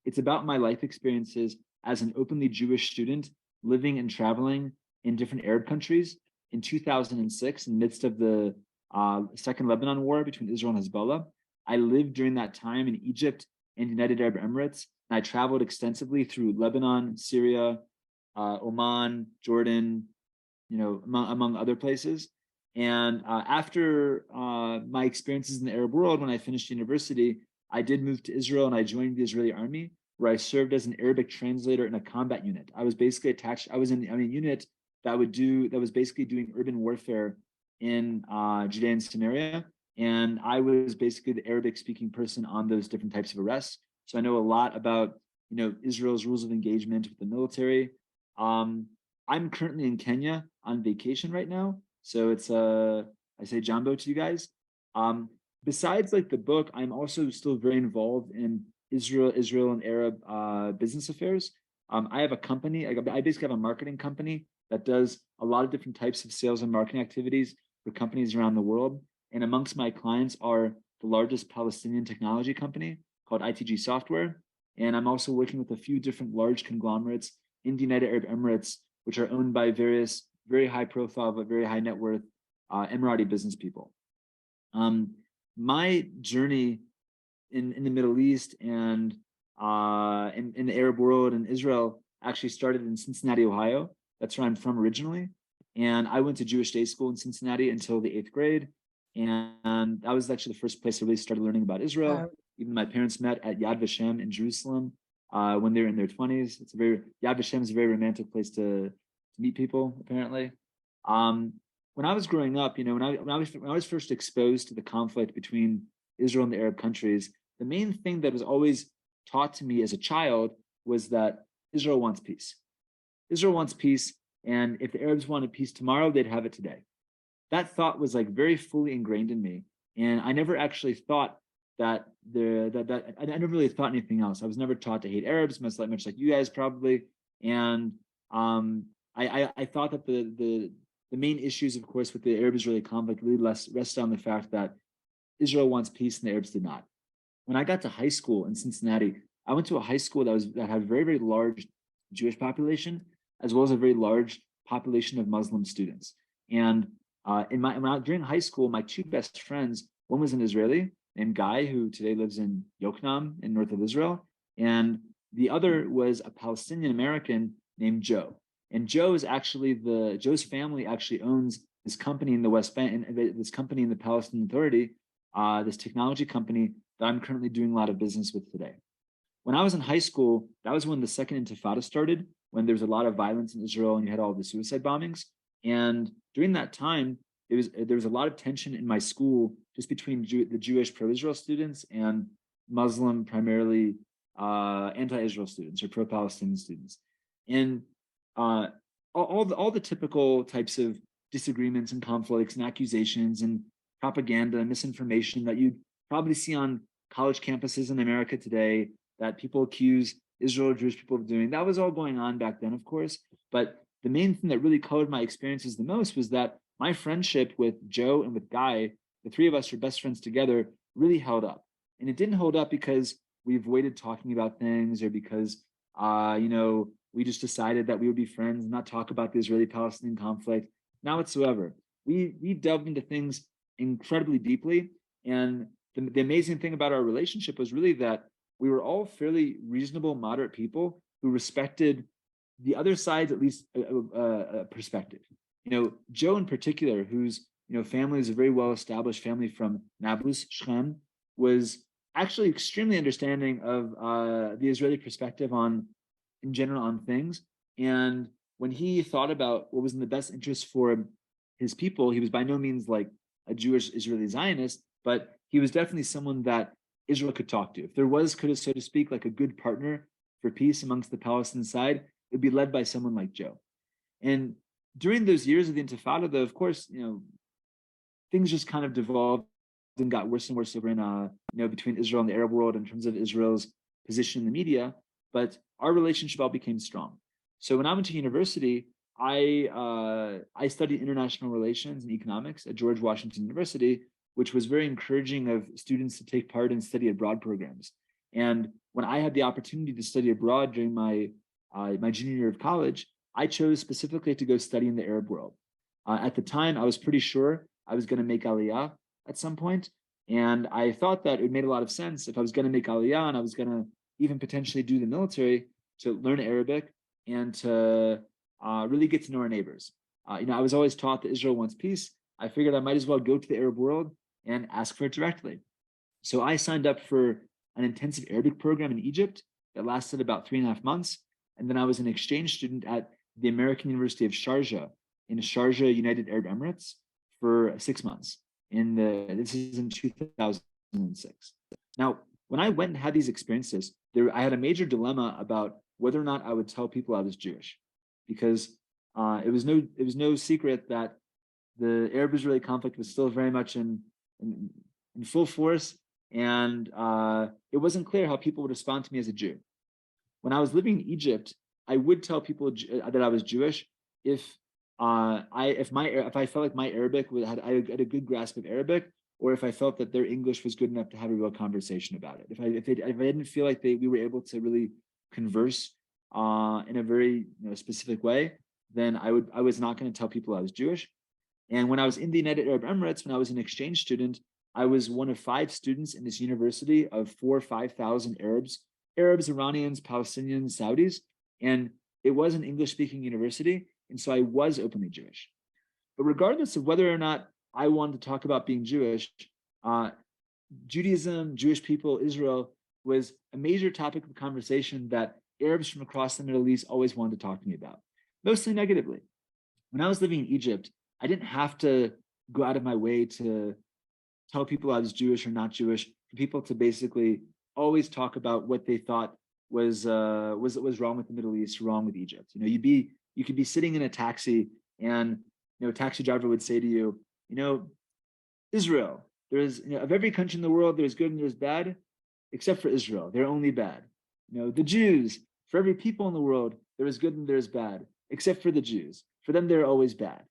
It's about my life experiences as an openly Jewish student living and traveling in different Arab countries in 2006 in the midst of the Second Lebanon War between Israel and Hezbollah. I lived during that time in Egypt and United Arab Emirates, and I traveled extensively through Lebanon, Syria, Oman, Jordan, among other places. And after my experiences in the Arab world, when I finished university, I did move to Israel and I joined the Israeli army, where I served as an Arabic translator in a combat unit. I was basically attached. I was in a unit that was basically doing urban warfare in Judea and Samaria, and I was basically the Arabic-speaking person on those different types of arrests. So I know a lot about Israel's rules of engagement with the military. I'm currently in Kenya on vacation right now, so it's I say Jambo to you guys. Besides like the book, I'm also still very involved in Israel and Arab business affairs. I have a company. I basically have a marketing company that does a lot of different types of sales and marketing activities for companies around the world. And amongst my clients are the largest Palestinian technology company called ITG Software. And I'm also working with a few different large conglomerates in the United Arab Emirates, which are owned by various very high profile but very high net worth Emirati business people. My journey in the Middle East and in the Arab world and Israel actually started in Cincinnati, Ohio. That's where I'm from originally. And I went to Jewish day school in Cincinnati until the 8th grade. And that was actually the first place I really started learning about Israel. Even my parents met at Yad Vashem in Jerusalem when they were in their 20s. Yad Vashem is a very romantic place to meet people, apparently. When I was growing up, when I was first exposed to the conflict between Israel and the Arab countries, the main thing that was always taught to me as a child was that Israel wants peace. Israel wants peace, and if the Arabs wanted peace tomorrow, they'd have it today. That thought was like very fully ingrained in me, and I never actually thought that I never really thought anything else. I was never taught to hate Arabs, much like you guys probably, and I thought that the main issues, of course, with the Arab-Israeli conflict really rested on the fact that Israel wants peace and the Arabs did not. When I got to high school in Cincinnati, I went to a high school that had a very, very large Jewish population, as well as a very large population of Muslim students. And during high school, my two best friends, one was an Israeli named Guy, who today lives in Yokneam in north of Israel, and the other was a Palestinian American named Joe. And Joe's family actually owns this company in the West Bank, and this company in the Palestinian Authority, this technology company that I'm currently doing a lot of business with today. When I was in high school, that was when the second Intifada started, when there was a lot of violence in Israel and you had all the suicide bombings. And during that time, there was a lot of tension in my school just between the Jewish pro-Israel students and Muslim, primarily anti-Israel students or pro-Palestinian students. And all the typical types of disagreements and conflicts and accusations and propaganda and misinformation that you probably see on college campuses in America today that people accuse Israel or Jewish people of doing. That was all going on back then, of course. But the main thing that really colored my experiences the most was that my friendship with Joe and with Guy, the three of us were best friends together, really held up. And it didn't hold up because we avoided talking about things or because, we just decided that we would be friends and not talk about the Israeli-Palestinian conflict, not whatsoever. We delved into things incredibly deeply. And the amazing thing about our relationship was really that we were all fairly reasonable, moderate people who respected the other side's at least perspective. Joe in particular, whose family is a very well-established family from Nablus, Shechem, was actually extremely understanding of the Israeli perspective in general on things. And when he thought about what was in the best interest for his people, he was by no means like a Jewish Israeli Zionist, but he was definitely someone that Israel could talk to. If there was, so to speak, like a good partner for peace amongst the Palestinian side, it would be led by someone like Joe. And during those years of the Intifada, though, of course, things just kind of devolved and got worse and worse over in, between Israel and the Arab world in terms of Israel's position in the media. But our relationship all became strong. So when I went to university, I studied international relations and economics at George Washington University, which was very encouraging of students to take part in study abroad programs. And when I had the opportunity to study abroad during my my junior year of college, I chose specifically to go study in the Arab world. At the time, I was pretty sure I was going to make Aliyah at some point, and I thought that it made a lot of sense if I was going to make Aliyah and I was going to even potentially do the military to learn Arabic and to really get to know our neighbors. I was always taught that Israel wants peace. I figured I might as well go to the Arab world and ask for it directly. So I signed up for an intensive Arabic program in Egypt that lasted about 3.5 months. And then I was an exchange student at the American University of Sharjah in Sharjah, United Arab Emirates for 6 months. This is in 2006. Now, when I went and had these experiences, I had a major dilemma about whether or not I would tell people I was Jewish, because it was no secret that the Arab-Israeli conflict was still very much in full force, and it wasn't clear how people would respond to me as a Jew. When I was living in Egypt, I would tell people that I was Jewish if I felt like my Arabic I had a good grasp of Arabic, or if I felt that their English was good enough to have a real conversation about it. If I didn't feel like we were able to really converse in a very specific way, then I was not going to tell people I was Jewish. And when I was in the United Arab Emirates, when I was an exchange student, I was one of 5 students in this university of 4,000 or 5,000 Arabs, Iranians, Palestinians, Saudis, and it was an English-speaking university, and so I was openly Jewish. But regardless of whether or not I wanted to talk about being Jewish, Judaism, Jewish people, Israel was a major topic of conversation that Arabs from across the Middle East always wanted to talk to me about, mostly negatively. When I was living in Egypt, I didn't have to go out of my way to tell people I was Jewish or not Jewish, for people to basically always talk about what they thought was wrong with the Middle East, wrong with Egypt. You could be sitting in a taxi, and a taxi driver would say to you, Israel, there's of every country in the world, there's good and there's bad, except for Israel. They're only bad. The Jews, for every people in the world, there is good and there's bad, except for the Jews. For them, they're always bad.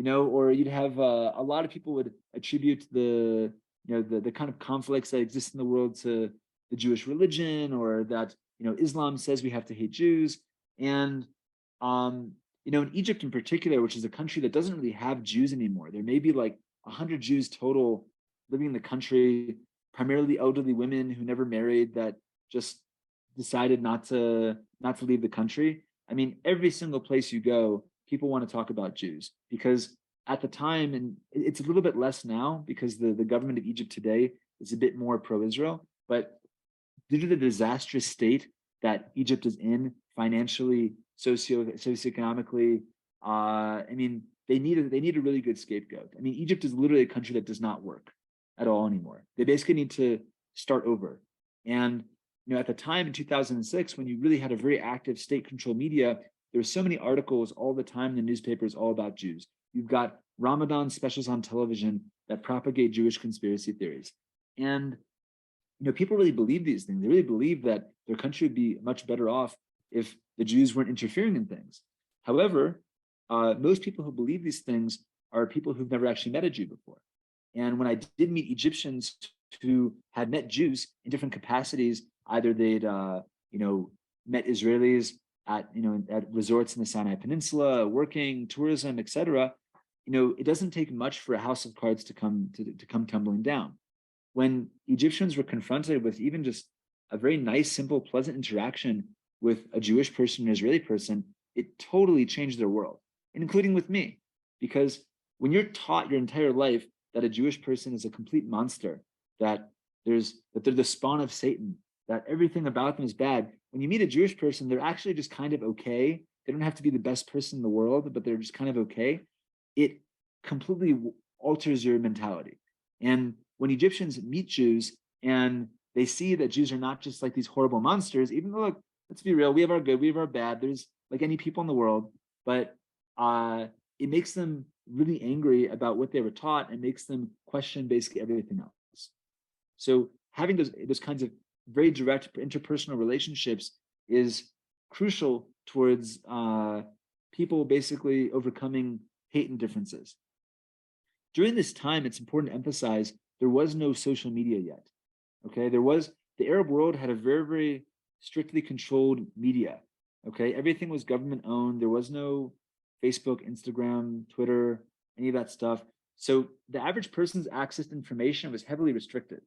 Or you'd have a lot of people would attribute the kind of conflicts that exist in the world to the Jewish religion, or that Islam says we have to hate Jews. And in Egypt in particular, which is a country that doesn't really have Jews anymore, there may be like 100 Jews total living in the country, primarily elderly women who never married, that just decided not to leave the country. I mean, every single place you go, people want to talk about Jews, because at the time, and it's a little bit less now because the government of Egypt today is a bit more pro-Israel, but due to the disastrous state that Egypt is in financially, socioeconomically, they need a really good scapegoat. I mean, Egypt is literally a country that does not work at all anymore. They basically need to start over. And at the time in 2006, when you really had a very active state-controlled media, there were so many articles all the time in the newspapers all about Jews. You've got Ramadan specials on television that propagate Jewish conspiracy theories. And people really believe these things. They really believe that their country would be much better off if the Jews weren't interfering in things. However, most people who believe these things are people who've never actually met a Jew before. And when I did meet Egyptians who had met Jews in different capacities, either they'd met Israelis at resorts in the Sinai Peninsula, working, tourism, etc. It doesn't take much for a house of cards to come tumbling down. When Egyptians were confronted with even just a very nice, simple, pleasant interaction with a Jewish person, an Israeli person, it totally changed their world, including with me. Because when you're taught your entire life that a Jewish person is a complete monster, that they're the spawn of Satan, that everything about them is bad, when you meet a Jewish person, they're actually just kind of okay. They don't have to be the best person in the world, but they're just kind of okay. It completely alters your mentality. And when Egyptians meet Jews and they see that Jews are not just like these horrible monsters, even though, look, let's be real, we have our good, we have our bad, there's like any people in the world, but it makes them really angry about what they were taught and makes them question basically everything else. So having those kinds of very direct interpersonal relationships is crucial towards people basically overcoming hate and differences. During this time, it's important to emphasize there was no social media yet. Okay, there was the Arab world had a very, very strictly controlled media. Okay, everything was government owned. There was no Facebook, Instagram, Twitter, any of that stuff. So the average person's access to information was heavily restricted.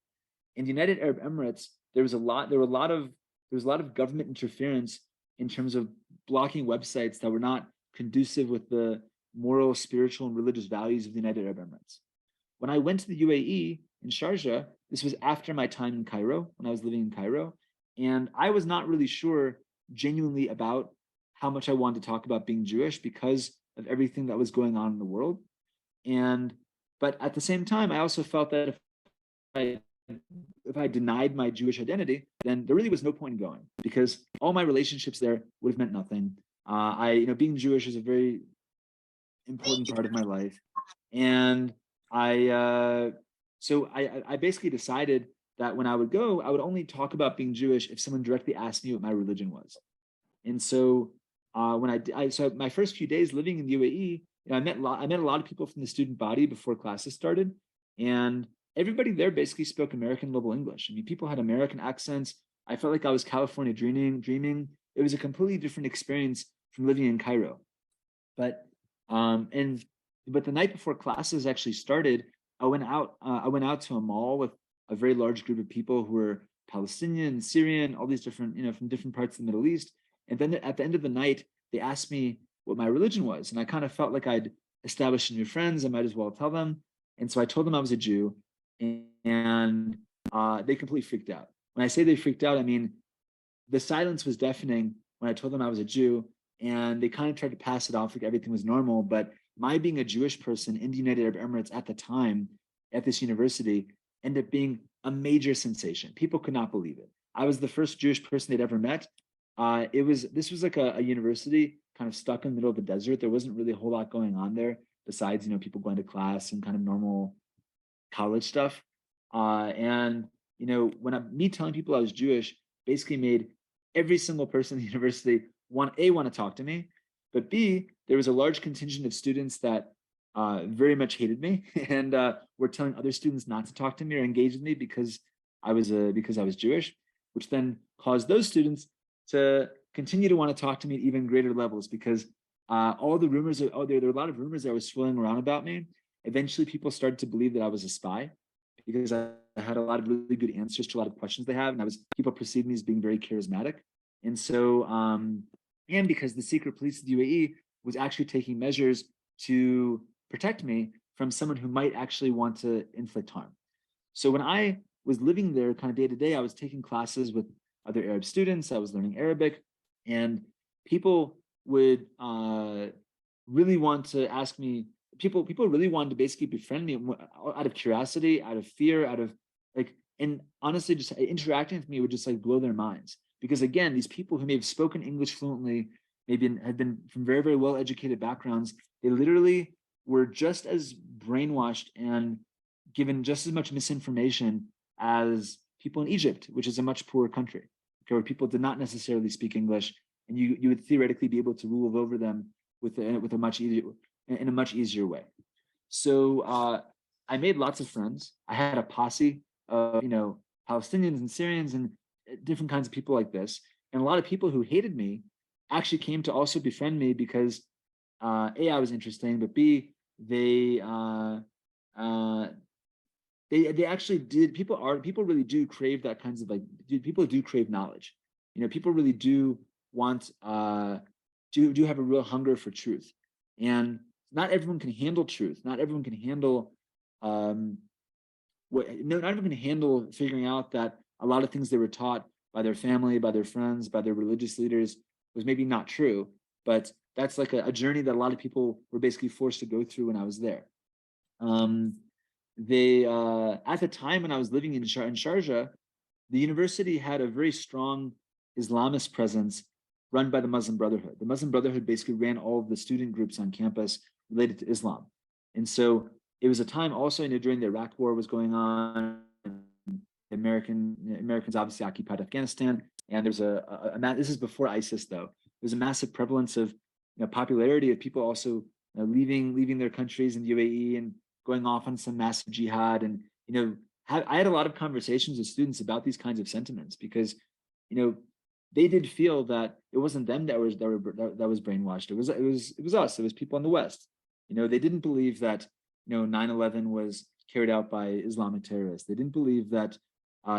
In the United Arab Emirates, there was a lot of government interference in terms of blocking websites that were not conducive with the moral, spiritual, and religious values of the United Arab Emirates. When I went to the UAE in Sharjah, this was after my time in Cairo, when I was living in Cairo, and I was not really sure genuinely about how much I wanted to talk about being Jewish because of everything that was going on in the world. And but at the same time, I also felt that I if I denied my Jewish identity, then there really was no point in going because all my relationships there would have meant nothing. Being Jewish is a very important part of my life, and I basically decided that when I would go, I would only talk about being Jewish if someone directly asked me what my religion was. And so so my first few days living in the UAE, I met a lot of people from the student body before classes started, and everybody there basically spoke American level English. I mean, people had American accents. I felt like I was California dreaming. It was a completely different experience from living in Cairo. But the night before classes actually started, I went out to a mall with a very large group of people who were Palestinian, Syrian, all these different, from different parts of the Middle East. And then at the end of the night, they asked me what my religion was. And I kind of felt like I'd established new friends. I might as well tell them. And so I told them I was a Jew, and they completely freaked out. When I say they freaked out, I mean, the silence was deafening when I told them I was a Jew, and they kind of tried to pass it off like everything was normal. But my being a Jewish person in the United Arab Emirates at the time at this university ended up being a major sensation. People could not believe it. I was the first Jewish person they'd ever met. This was like a university kind of stuck in the middle of the desert. There wasn't really a whole lot going on there besides, people going to class and kind of normal college stuff. Me telling people I was Jewish basically made every single person in the university want to talk to me, but B, there was a large contingent of students that very much hated me and were telling other students not to talk to me or engage with me because I was Jewish, which then caused those students to continue to want to talk to me at even greater levels because all the rumors there were a lot of rumors that were swirling around about me. Eventually, people started to believe that I was a spy because I had a lot of really good answers to a lot of questions they have, and people perceived me as being very charismatic. And so, and because the secret police of the UAE was actually taking measures to protect me from someone who might actually want to inflict harm. So when I was living there kind of day to day, I was taking classes with other Arab students, I was learning Arabic, and people would really want to ask me, people really wanted to basically befriend me out of curiosity, out of fear, and honestly, just interacting with me would just blow their minds. Because again, these people who may have spoken English fluently, maybe had been from very, very well-educated backgrounds, they literally were just as brainwashed and given just as much misinformation as people in Egypt, which is a much poorer country, where people did not necessarily speak English, and you would theoretically be able to rule over them in a much easier way. So I made lots of friends. I had a posse of Palestinians and Syrians and different kinds of people like this, and a lot of people who hated me actually came to also befriend me because A, I was interesting, but B, they actually did. People really do crave that kinds of people do crave knowledge. People really do want do have a real hunger for truth, and not everyone can handle truth. Not everyone can handle not everyone can handle figuring out that a lot of things they were taught by their family, by their friends, by their religious leaders was maybe not true. But that's like a journey that a lot of people were basically forced to go through when I was there. They at the time when I was living in Sharjah, the university had a very strong Islamist presence run by the Muslim Brotherhood. The Muslim Brotherhood basically ran all of the student groups on campus related to Islam. And so it was a time also during the Iraq War was going on. The Americans obviously occupied Afghanistan, and there's this is before ISIS though. There's a massive prevalence of popularity of people also leaving their countries in the UAE and going off on some massive jihad and I had a lot of conversations with students about these kinds of sentiments because, they did feel that it wasn't them that was brainwashed. It was us. It was people in the West. They didn't believe that 9/11 was carried out by Islamic terrorists. They didn't believe that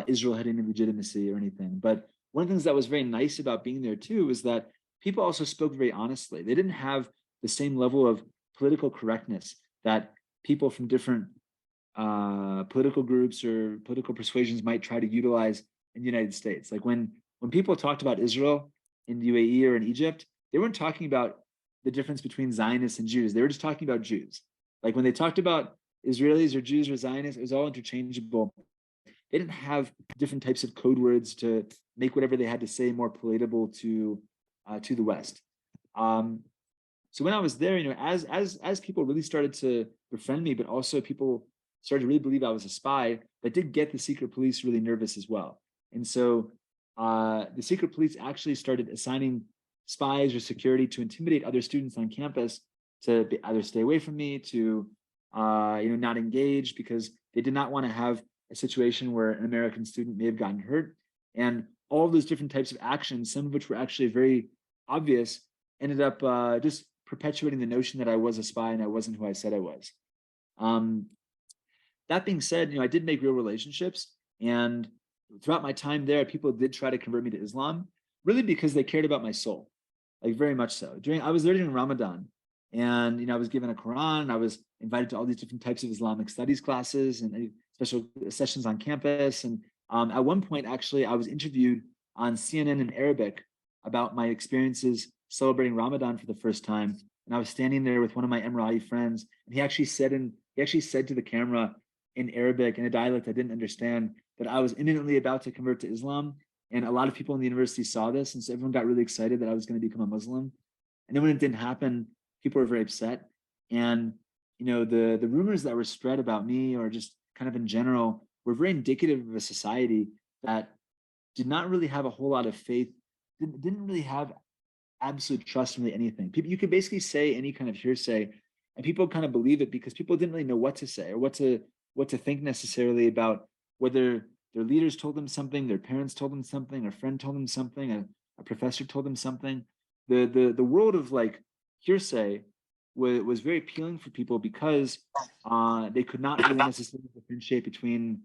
Israel had any legitimacy or anything. But one of the things that was very nice about being there too was that people also spoke very honestly. They didn't have the same level of political correctness that people from different political groups or political persuasions might try to utilize in the United States. Like when people talked about Israel in the UAE or in Egypt, they weren't talking about the difference between Zionists and Jews. They were just talking about Jews. Like when they talked about Israelis or Jews or Zionists, it was all interchangeable. They didn't have different types of code words to make whatever they had to say more palatable to the West. So when I was there, as people really started to befriend me, but also people started to really believe I was a spy, that did get the secret police really nervous as well. And so the secret police actually started assigning spies or security to intimidate other students on campus to either stay away from me, to not engage, because they did not want to have a situation where an American student may have gotten hurt. And all of those different types of actions, some of which were actually very obvious, ended up just perpetuating the notion that I was a spy and I wasn't who I said I was. That being said, I did make real relationships, and throughout my time there, people did try to convert me to Islam, really because they cared about my soul, like very much so. I was there during Ramadan, and I was given a Quran. I was invited to all these different types of Islamic studies classes and special sessions on campus. And at one point, actually, I was interviewed on CNN in Arabic about my experiences celebrating Ramadan for the first time. And I was standing there with one of my Emirati friends, and he actually said to the camera in Arabic, in a dialect I didn't understand, that I was imminently about to convert to Islam. And a lot of people in the university saw this, and so everyone got really excited that I was going to become a Muslim. And then when it didn't happen, people were very upset. And the rumors that were spread about me, or just kind of in general, were very indicative of a society that did not really have a whole lot of faith, didn't really have absolute trust in really anything. You could basically say any kind of hearsay, and people kind of believe it because people didn't really know what to say or what to think necessarily about whether their leaders told them something, their parents told them something, a friend told them something, a professor told them something. The world of like hearsay was very appealing for people because they could not really necessarily differentiate between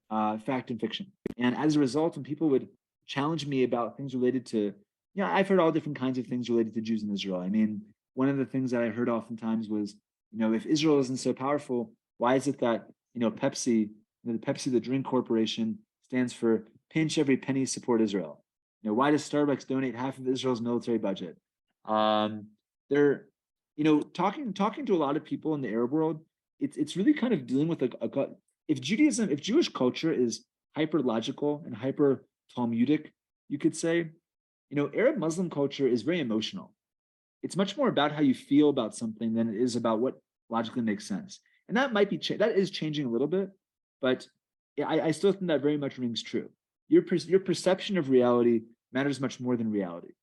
fact and fiction. And as a result, when people would challenge me about things related to, I've heard all different kinds of things related to Jews in Israel. I mean, one of the things that I heard oftentimes was, if Israel isn't so powerful, why is it that, Pepsi, the drink corporation, stands for pinch every penny, support Israel? Why does Starbucks donate half of Israel's military budget? They're, talking to a lot of people in the Arab world, it's really kind of dealing with if Jewish culture is hyper logical and hyper Talmudic, you could say, Arab Muslim culture is very emotional. It's much more about how you feel about something than it is about what logically makes sense. And that might be that is changing a little bit, but I still think that very much rings true. Your perception of reality matters much more than reality.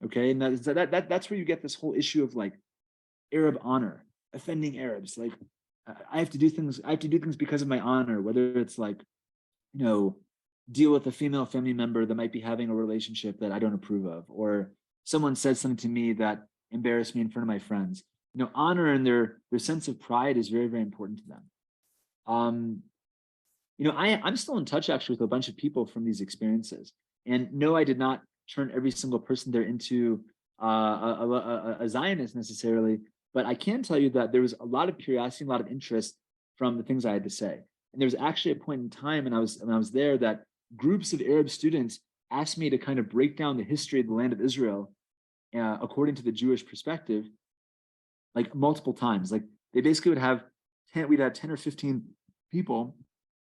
Okay, and that's where you get this whole issue of like Arab honor, offending Arabs. Like I have to do things because of my honor, whether it's like, deal with a female family member that might be having a relationship that I don't approve of, or someone said something to me that embarrassed me in front of my friends. Honor and their sense of pride is very, very important to them. I'm still in touch actually with a bunch of people from these experiences. And no, I did not turn every single person there into a Zionist necessarily, but I can tell you that there was a lot of curiosity, a lot of interest from the things I had to say. And there was actually a point in time when I was there that groups of Arab students asked me to kind of break down the history of the land of Israel according to the Jewish perspective, like multiple times. Like they basically we'd have 10 or 15 people,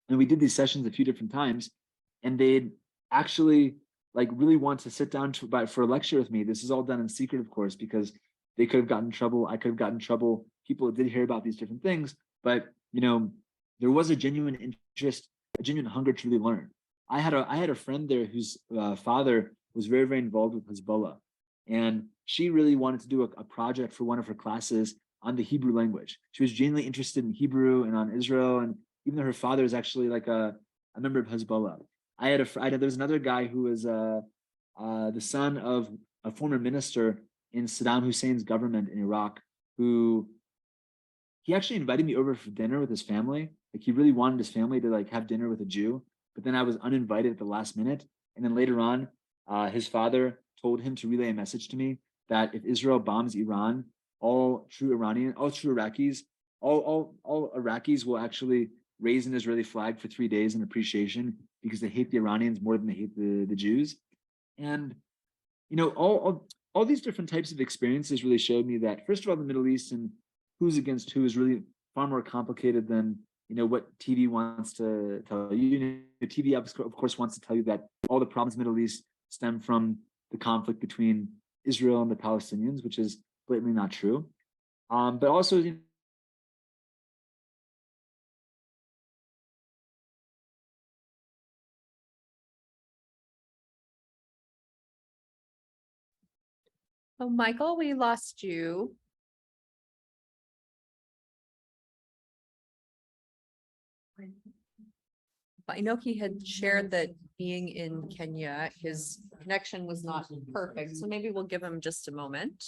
and we did these sessions a few different times, and they'd actually like really want to sit down for a lecture with me. This is all done in secret, of course, because they could have gotten in trouble. I could have gotten in trouble. People did hear about these different things, but there was a genuine interest, a genuine hunger to really learn. I had a friend there whose father was very, very involved with Hezbollah, and she really wanted to do a project for one of her classes on the Hebrew language. She was genuinely interested in Hebrew and on Israel, and even though her father is actually like a member of Hezbollah. There was another guy who was the son of a former minister in Saddam Hussein's government in Iraq, who he actually invited me over for dinner with his family. Like he really wanted his family to like have dinner with a Jew, but then I was uninvited at the last minute. And then later on, his father told him to relay a message to me that if Israel bombs Iran, all true Iraqis, all Iraqis will actually raise an Israeli flag for 3 days in appreciation because they hate the Iranians more than they hate the Jews. And all these different types of experiences really showed me that, first of all, the Middle East and who's against who is really far more complicated than what TV wants to tell you. TV, of course, wants to tell you that all the problems in the Middle East stem from the conflict between Israel and the Palestinians, which is blatantly not true. But also, Oh, Michael, we lost you. I know he had shared that being in Kenya, his connection was not perfect, so maybe we'll give him just a moment.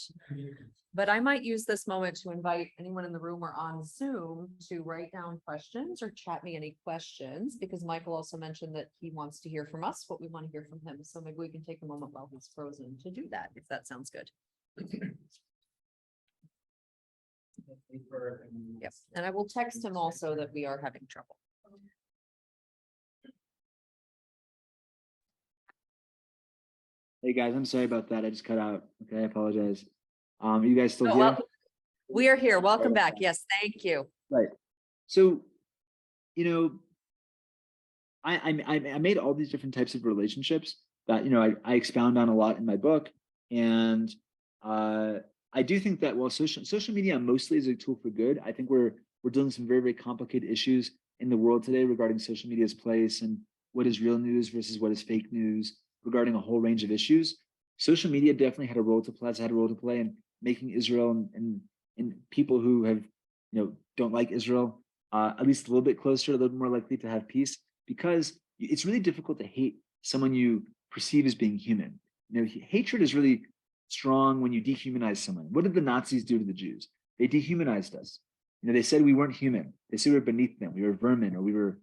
But I might use this moment to invite anyone in the room or on Zoom to write down questions or chat me any questions, because Michael also mentioned that he wants to hear from us what we want to hear from him. So maybe we can take a moment while he's frozen to do that, if that sounds good. Yes, and I will text him also that we are having trouble. Hey guys, I'm sorry about that. I just cut out. Okay, I apologize. Are you guys still here? Well, we are here. Welcome back. Yes, thank you. Right. So, I made all these different types of relationships that I expound on a lot in my book, and I do think that while social media mostly is a tool for good, I think we're dealing with some very, very complicated issues in the world today regarding social media's place and what is real news versus what is fake news, regarding a whole range of issues. Social media definitely had a role to play in making Israel and people who have don't like Israel at least a little bit closer, a little more likely to have peace, because it's really difficult to hate someone you perceive as being human. Hatred is really strong when you dehumanize someone. What did the Nazis do to the Jews? They dehumanized us. They said we weren't human. They said we were beneath them. We were vermin, or we were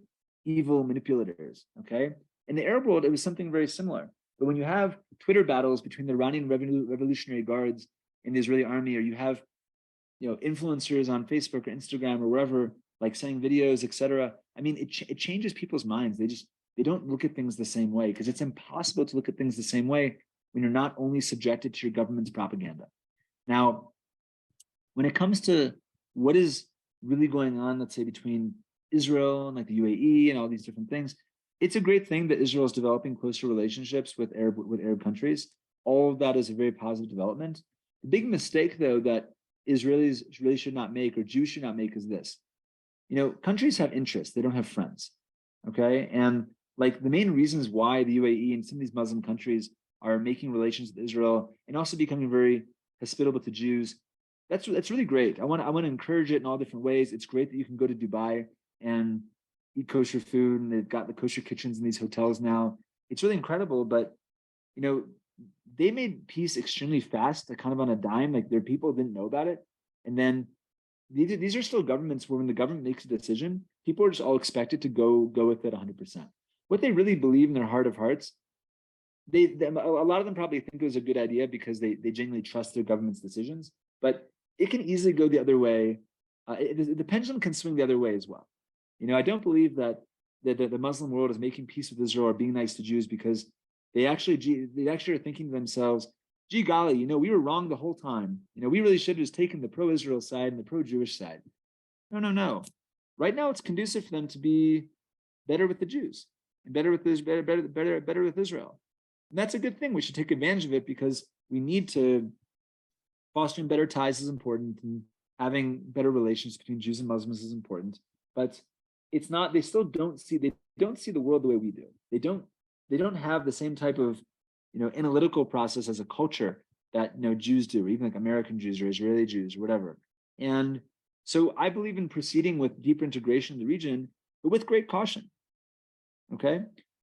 evil manipulators. Okay. In the Arab world, it was something very similar. But when you have Twitter battles between the Iranian Revolutionary Guards and the Israeli army, or you have influencers on Facebook or Instagram or wherever, like sending videos, etc. I mean, it changes people's minds. They don't look at things the same way, because it's impossible to look at things the same way when you're not only subjected to your government's propaganda. Now, when it comes to what is really going on, let's say between Israel and like the UAE and all these different things, it's a great thing that Israel is developing closer relationships with Arab countries. All of that is a very positive development. The big mistake, though, that Israelis really should not make, or Jews should not make, is this. Countries have interests, they don't have friends. Okay. And like the main reasons why the UAE and some of these Muslim countries are making relations with Israel and also becoming very hospitable to Jews, that's really great. I want to encourage it in all different ways. It's great that you can go to Dubai and eat kosher food, and they've got the kosher kitchens in these hotels now. It's really incredible, but they made peace extremely fast, kind of on a dime. Like their people didn't know about it, and then these are still governments where when the government makes a decision, people are just all expected to go with it 100%. What they really believe in their heart of hearts, a lot of them probably think it was a good idea because they genuinely trust their government's decisions, but it can easily go the other way. The pendulum can swing the other way as well. I don't believe that the Muslim world is making peace with Israel or being nice to Jews because they actually are thinking to themselves, gee golly, we were wrong the whole time. We really should have just taken the pro-Israel side and the pro-Jewish side. No. Right now, it's conducive for them to be better with the Jews and better with Israel. And that's a good thing. We should take advantage of it, because we need to fostering better ties is important, and having better relations between Jews and Muslims is important. But it's not, they don't see the world the way we do. They don't have the same type of analytical process as a culture that Jews do, or even like American Jews or Israeli Jews or whatever. And so I believe in proceeding with deeper integration in the region, but with great caution. Okay.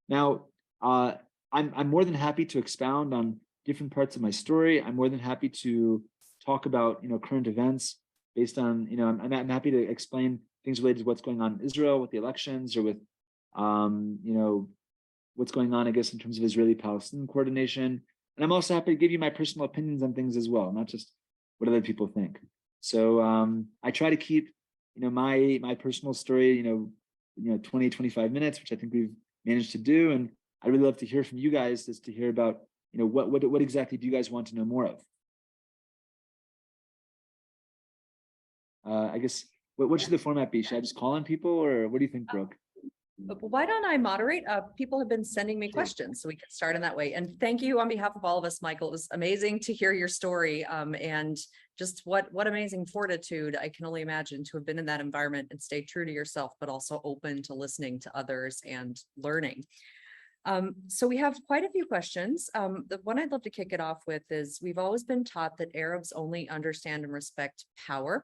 Now, I'm more than happy to expound on different parts of my story. I'm more than happy to talk about current events based on I'm happy to explain things related to what's going on in Israel with the elections or with what's going on, I guess, in terms of Israeli-Palestinian coordination. And I'm also happy to give you my personal opinions on things as well, not just what other people think. So I try to keep my personal story 20, 25 minutes, which I think we've managed to do. And I'd really love to hear from you guys, just to hear about what exactly do you guys want to know more of? I guess what should the format be? Should I just call on people, or what do you think, Brooke? Why don't I moderate? People have been sending me questions, so we can start in that way. And thank you on behalf of all of us, Michael. It was amazing to hear your story, and just what amazing fortitude. I can only imagine to have been in that environment and stay true to yourself, but also open to listening to others and learning. So we have quite a few questions. The one I'd love to kick it off with is, we've always been taught that Arabs only understand and respect power,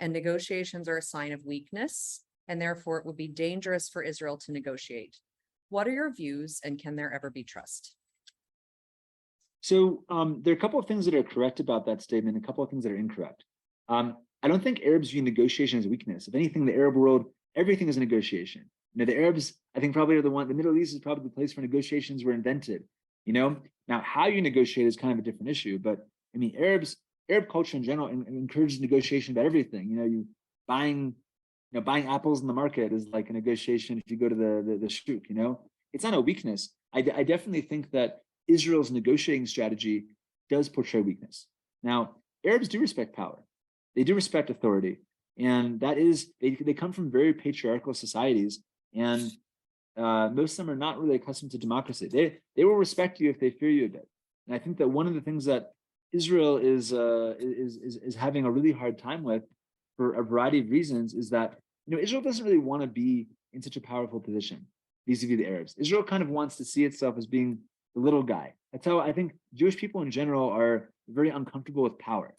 and negotiations are a sign of weakness, and therefore it would be dangerous for Israel to negotiate. What are your views, and can there ever be trust? So there are a couple of things that are correct about that statement, a couple of things that are incorrect. I don't think Arabs view negotiation as weakness. If anything, the Arab world, everything is a negotiation. The Arabs, I think, probably are the Middle East is probably the place where negotiations were invented. Now how you negotiate is kind of a different issue, but I mean, Arab culture in general encourages negotiation about everything. You buying apples in the market is like a negotiation if you go to the shuk. It's not a weakness. I definitely think that Israel's negotiating strategy does portray weakness. Now, Arabs do respect power. They do respect authority. And that is, they come from very patriarchal societies. And most of them are not really accustomed to democracy. They will respect you if they fear you a bit. And I think that one of the things that Israel is having a really hard time with, for a variety of reasons, is that Israel doesn't really want to be in such a powerful position vis-a-vis the Arabs. Israel kind of wants to see itself as being the little guy. That's how I think Jewish people in general are very uncomfortable with power.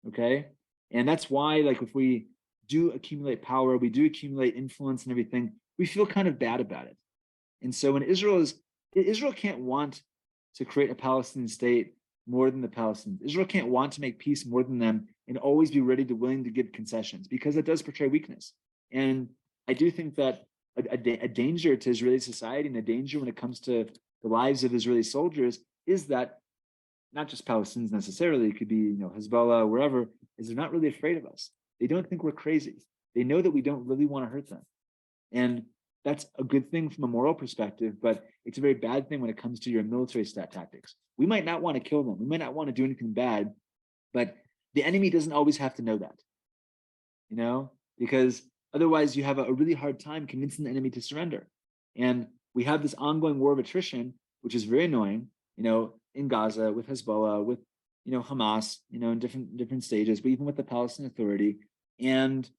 Okay, and that's why, like, if we do accumulate power, we do accumulate influence and everything, we feel kind of bad about it. And so when Israel can't want to create a Palestinian state more than the Palestinians. Israel can't want to make peace more than them and always be willing to give concessions, because it does portray weakness. And I do think that a danger to Israeli society, and a danger when it comes to the lives of Israeli soldiers, is that not just Palestinians necessarily, it could be Hezbollah, wherever, is they're not really afraid of us. They don't think we're crazy. They know that we don't really want to hurt them. And that's a good thing from a moral perspective, but it's a very bad thing when it comes to your military tactics. We might not want to kill them. We might not want to do anything bad, but the enemy doesn't always have to know that, because otherwise you have a really hard time convincing the enemy to surrender. And we have this ongoing war of attrition, which is very annoying, in Gaza, with Hezbollah, with, Hamas, in different stages, but even with the Palestinian Authority. And,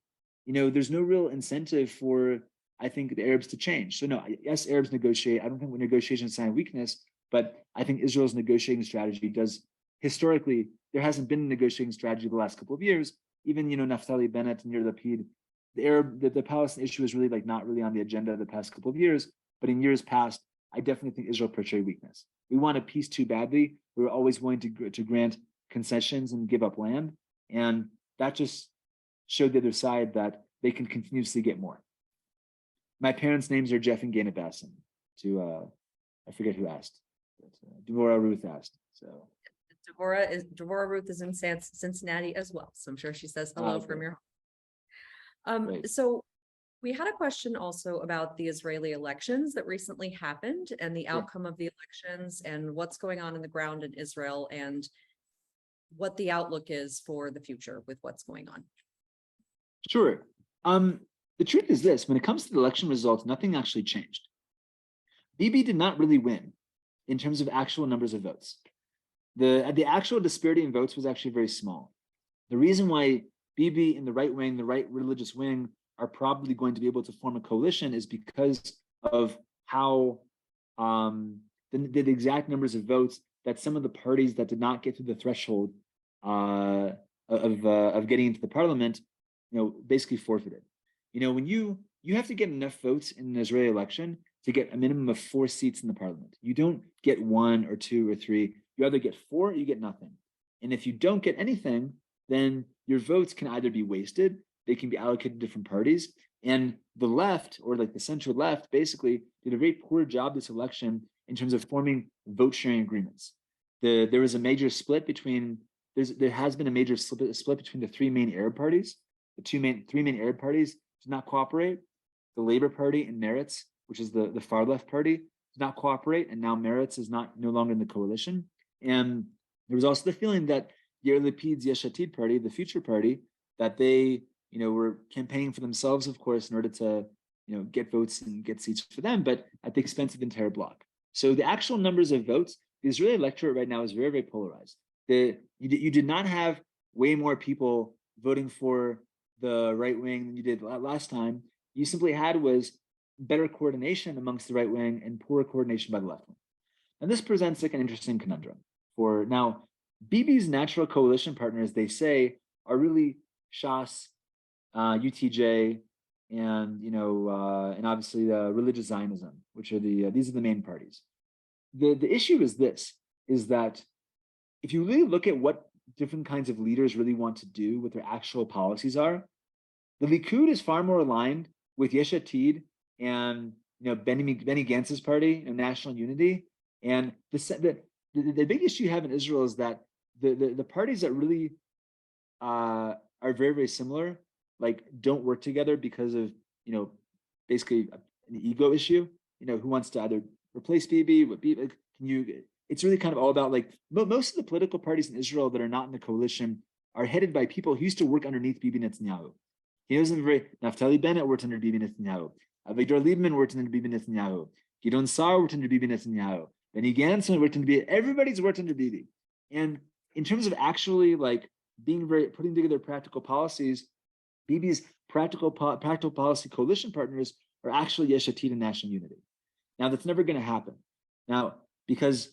there's no real incentive for, I think, the Arabs to change. So no, yes, Arabs negotiate. I don't think negotiation is a sign of weakness, but I think Israel's negotiating strategy does, historically, there hasn't been a negotiating strategy the last couple of years. Even, Naftali Bennett and Yair Lapid, the Palestinian issue is really not really on the agenda the past couple of years, but in years past, I definitely think Israel portrayed weakness. We wanted peace too badly. We were always willing to grant concessions and give up land. And that just showed the other side that they can continuously get more. My parents' names are Jeff and Gaina Bassin. I forget who asked. Devorah Ruth asked. So Devorah Ruth is in Cincinnati as well. So I'm sure she says hello from your home. Great. So we had a question also about the Israeli elections that recently happened, and the outcome of the elections, and what's going on in the ground in Israel, and what the outlook is for the future with what's going on. Sure. The truth is this: when it comes to the election results, nothing actually changed. Bibi did not really win in terms of actual numbers of votes. The actual disparity in votes was actually very small. The reason why Bibi and the right wing, the right religious wing, are probably going to be able to form a coalition is because of how the exact numbers of votes that some of the parties that did not get through the threshold of getting into the parliament, basically forfeited. When you you have to get enough votes in an Israeli election to get a minimum of 4 seats in the parliament. You don't get 1 or 2 or 3. You either get 4 or you get nothing. And if you don't get anything, then your votes can either be wasted, they can be allocated to different parties. And the left, or like the center left, basically did a very poor job this election in terms of forming vote sharing agreements. There was a major split between, there has been a major split between the 3 main Arab parties. The three main Arab parties did not cooperate. The Labour Party and Meretz, which is the far left party, did not cooperate, and now Meretz is no longer in the coalition. And there was also the feeling that Yair Lapid's Yesh Atid party, the future party, that they were campaigning for themselves, of course, in order to get votes and get seats for them, but at the expense of the entire bloc. So the actual numbers of votes, the Israeli electorate right now is very, very polarized. You did not have way more people voting for the right wing than you did last time. You simply had was better coordination amongst the right wing and poorer coordination by the left wing. And this presents like an interesting conundrum. For now, Bibi's natural coalition partners, they say, are really Shas, UTJ, and and obviously religious Zionism, which are these are the main parties. The issue is this: is that if you really look at what different kinds of leaders really want to do, what their actual policies are, the Likud is far more aligned with Yesh Atid and Benny Gantz's party, National Unity, and the big issue you have in Israel is that the parties that really are very, very similar, like, don't work together because of basically an ego issue. Who wants to either replace Bibi? What Bibi? It's really kind of all about, like, most of the political parties in Israel that are not in the coalition are headed by people who used to work underneath Bibi Netanyahu. Naftali Bennett worked under Bibi Netanyahu. Avigdor Lieberman worked under Bibi Netanyahu. Gideon Sa'ar worked under Bibi Netanyahu. Benny Gantz worked under Bibi. Everybody's worked under Bibi. And in terms of actually like putting together practical policies, Bibi's practical policy coalition partners are actually Yesh Atid and National Unity. Now that's never going to happen. Now, because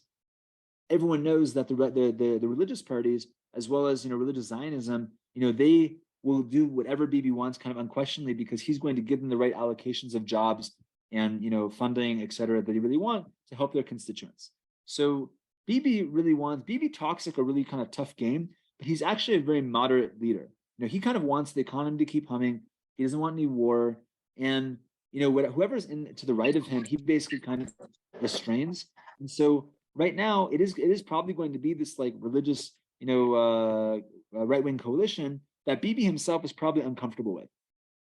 everyone knows that the religious parties, as well as religious Zionism, they will do whatever Bibi wants, kind of unquestionably, because he's going to give them the right allocations of jobs and funding, et cetera, that they really want to help their constituents. So Bibi talks like a really kind of tough game, but he's actually a very moderate leader. He kind of wants the economy to keep humming. He doesn't want any war. And whoever's to the right of him, he basically kind of restrains. And so right now, it is probably going to be this like religious, right-wing coalition that Bibi himself is probably uncomfortable with.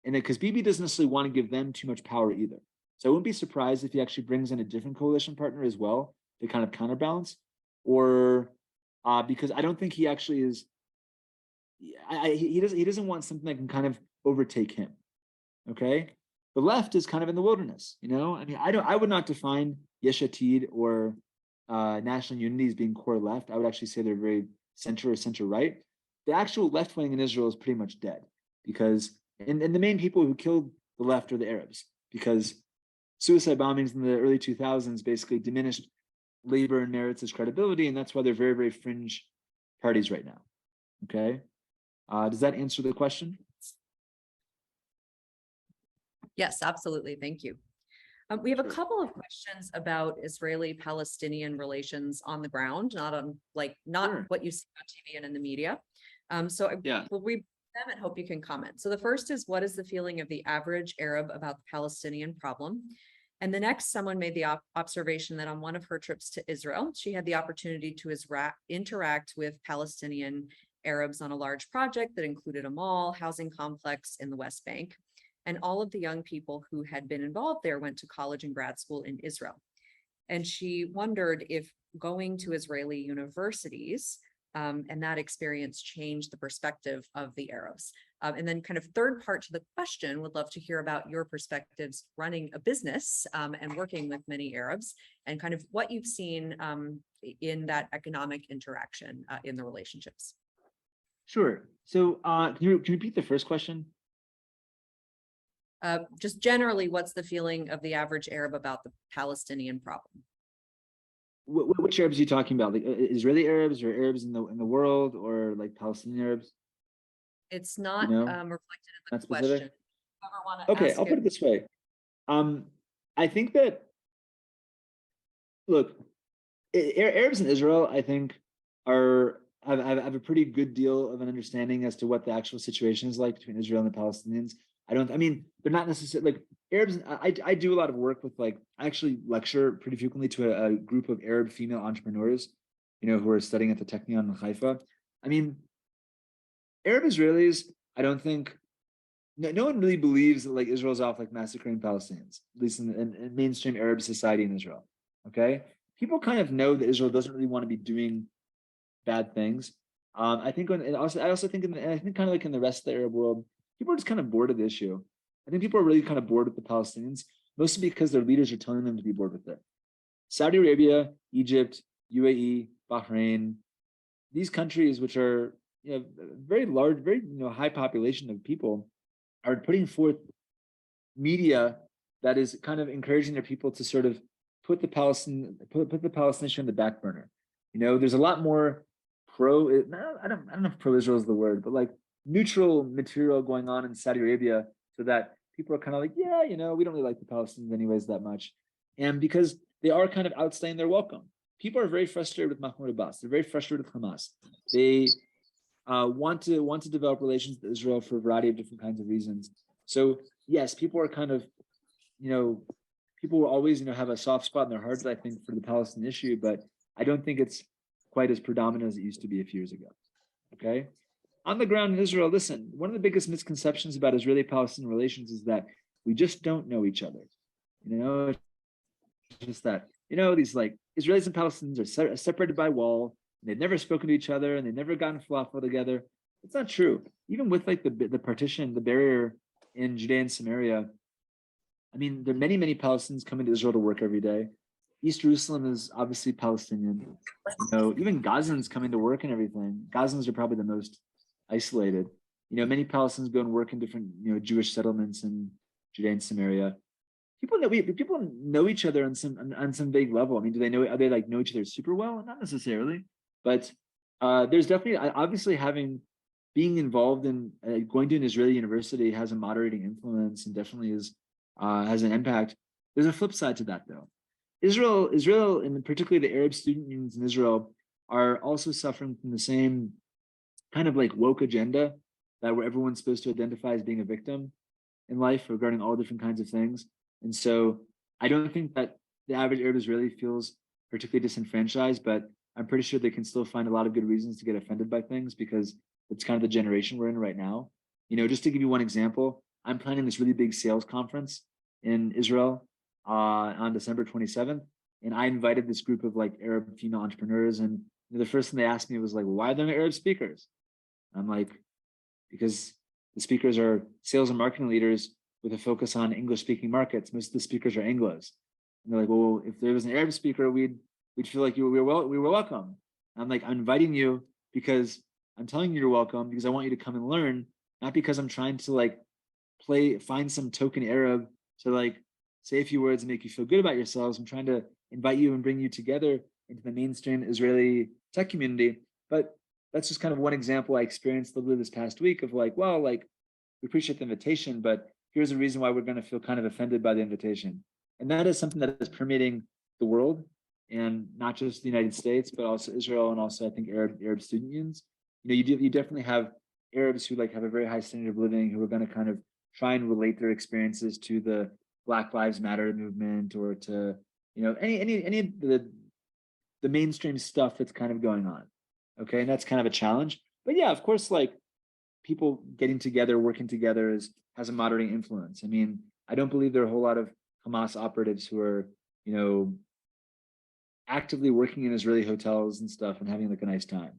And because Bibi doesn't necessarily want to give them too much power either. So I wouldn't be surprised if he actually brings in a different coalition partner as well to kind of counterbalance, or because I don't think he actually is. He doesn't want something that can kind of overtake him. Okay, the left is kind of in the wilderness. I would not define Yesh Atid or National Unity as being core left. I would actually say they're very center or center right. The actual left wing in Israel is pretty much dead, because and the main people who killed the left are the Arabs, because suicide bombings in the early 2000s basically diminished Labor and Meretz's credibility, and that's why they're very, very fringe parties right now. Okay, does that answer the question? Yes, absolutely. Thank you. We have a couple of questions about Israeli-Palestinian relations on the ground, not Sure. what you see on TV and in the media. We'll read them and hope you can comment. So the first is, what is the feeling of the average Arab about the Palestinian problem? And the next, someone made the observation that on one of her trips to Israel, she had the opportunity to interact with Palestinian Arabs on a large project that included a mall, housing complex in the West Bank. And all of the young people who had been involved there went to college and grad school in Israel. And she wondered if going to Israeli universities and that experience changed the perspective of the Arabs. And then kind of third part to the question, would love to hear about your perspectives running a business and working with many Arabs, and kind of what you've seen in that economic interaction in the relationships. Sure. So can you repeat the first question? Just generally, what's the feeling of the average Arab about the Palestinian problem? Which Arabs are you talking about? Like Israeli Arabs, or Arabs in the world, or like Palestinian Arabs? It's not reflected in the Not specific? question. Ever want to Okay, ask I'll put it? it this way. I think that, look, Arabs in Israel, I think, have a pretty good deal of an understanding as to what the actual situation is like between Israel and the Palestinians. I mean, they're not necessarily like Arabs. I do a lot of work with I actually lecture pretty frequently to a group of Arab female entrepreneurs, who are studying at the Technion in Haifa. I mean, Arab Israelis, I don't think no one really believes that like Israel's off like massacring Palestinians, at least in mainstream Arab society in Israel. Okay, people kind of know that Israel doesn't really want to be doing bad things. I think I also think I think kind of like in the rest of the Arab world, people are just kind of bored of the issue. I think people are really kind of bored with the Palestinians, mostly because their leaders are telling them to be bored with it. Saudi Arabia, Egypt, UAE, Bahrain, these countries, which are very large, very high population of people, are putting forth media that is kind of encouraging their people to sort of put the Palestinian issue on the back burner. There's a lot more I don't know if pro Israel is the word, but like neutral material going on in Saudi Arabia, so that people are kind of like, yeah, we don't really like the Palestinians anyways that much, and because they are kind of outstaying their welcome. People are very frustrated with Mahmoud Abbas. They're very frustrated with Hamas. They want to develop relations with Israel for a variety of different kinds of reasons. So yes, people are kind of, people will always, have a soft spot in their hearts, I think, for the Palestinian issue, but I don't think it's quite as predominant as it used to be a few years ago. Okay. On the ground in Israel, listen, one of the biggest misconceptions about Israeli-Palestinian relations is that we just don't know each other. It's just that, these like Israelis and Palestinians are separated by wall, and they've never spoken to each other, and they've never gotten falafel together. It's not true. Even with like the partition, the barrier in Judea and Samaria, I mean, there are many, many Palestinians coming to Israel to work every day. East Jerusalem is obviously Palestinian. Even Gazans coming to work and everything. Gazans are probably the most isolated. Many Palestinians go and work in different, Jewish settlements in Judea and Samaria. People know each other on some vague level. I mean, are they like know each other super well? Not necessarily, but there's definitely obviously being involved in going to an Israeli university has a moderating influence and definitely has an impact. There's a flip side to that though. Israel, and particularly the Arab student unions in Israel, are also suffering from the same kind of like woke agenda that where everyone's supposed to identify as being a victim in life regarding all different kinds of things. And so I don't think that the average Arab Israeli feels particularly disenfranchised, but I'm pretty sure they can still find a lot of good reasons to get offended by things because it's kind of the generation we're in right now. Just to give you one example, I'm planning this really big sales conference in Israel on December 27th. And I invited this group of like Arab female entrepreneurs. And the first thing they asked me was like, well, why are there no Arab speakers? I'm like, because the speakers are sales and marketing leaders with a focus on English speaking markets. Most of the speakers are Anglos. And they're like, well, if there was an Arab speaker, we'd feel like we were welcome. And I'm like, I'm inviting you because I'm telling you you're welcome because I want you to come and learn, not because I'm trying to like find some token Arab to like say a few words and make you feel good about yourselves. I'm trying to invite you and bring you together into the mainstream Israeli tech community. But that's just kind of one example I experienced literally this past week of like, well, like we appreciate the invitation, but here's a reason why we're going to feel kind of offended by the invitation. And that is something that is permeating the world and not just the United States, but also Israel and also I think Arab student unions. You definitely have Arabs who like have a very high standard of living who are going to kind of try and relate their experiences to the Black Lives Matter movement or to any of the mainstream stuff that's kind of going on. Okay, and that's kind of a challenge. But yeah, of course, like people getting together, working together has a moderating influence. I mean, I don't believe there are a whole lot of Hamas operatives who are, actively working in Israeli hotels and stuff and having like a nice time.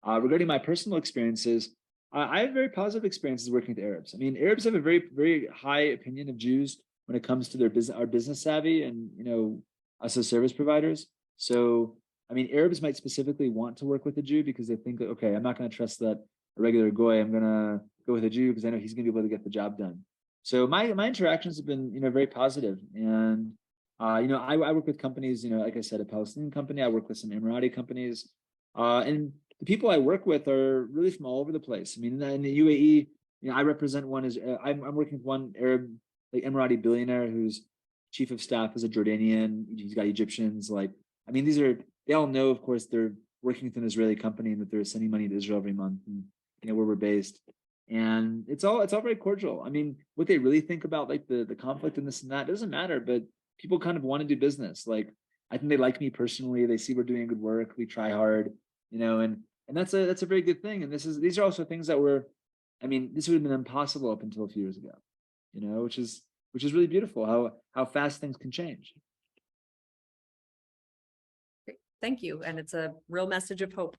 Regarding my personal experiences, I have very positive experiences working with Arabs. I mean, Arabs have a very, very high opinion of Jews when it comes to our business savvy and, us as service providers. So, I mean, Arabs might specifically want to work with a Jew because they think, okay, I'm not going to trust that a regular goy. I'm going to go with a Jew because I know he's going to be able to get the job done. So my interactions have been, very positive. And, I work with companies, like I said, a Palestinian company. I work with some Emirati companies. And the people I work with are really from all over the place. I mean, in the UAE, I represent one as I'm working with one Arab, like Emirati billionaire who's chief of staff is a Jordanian. He's got Egyptians. Like, I mean, they all know, of course, they're working with an Israeli company and that they're sending money to Israel every month, and where we're based. And it's all very cordial. I mean, what they really think about like the conflict and this and that doesn't matter, but people kind of want to do business. Like, I think they like me personally. They see we're doing good work. We try hard, and that's a very good thing. And these are also things that I mean, this would have been impossible up until a few years ago, which is really beautiful how fast things can change. Great. Thank you. And it's a real message of hope.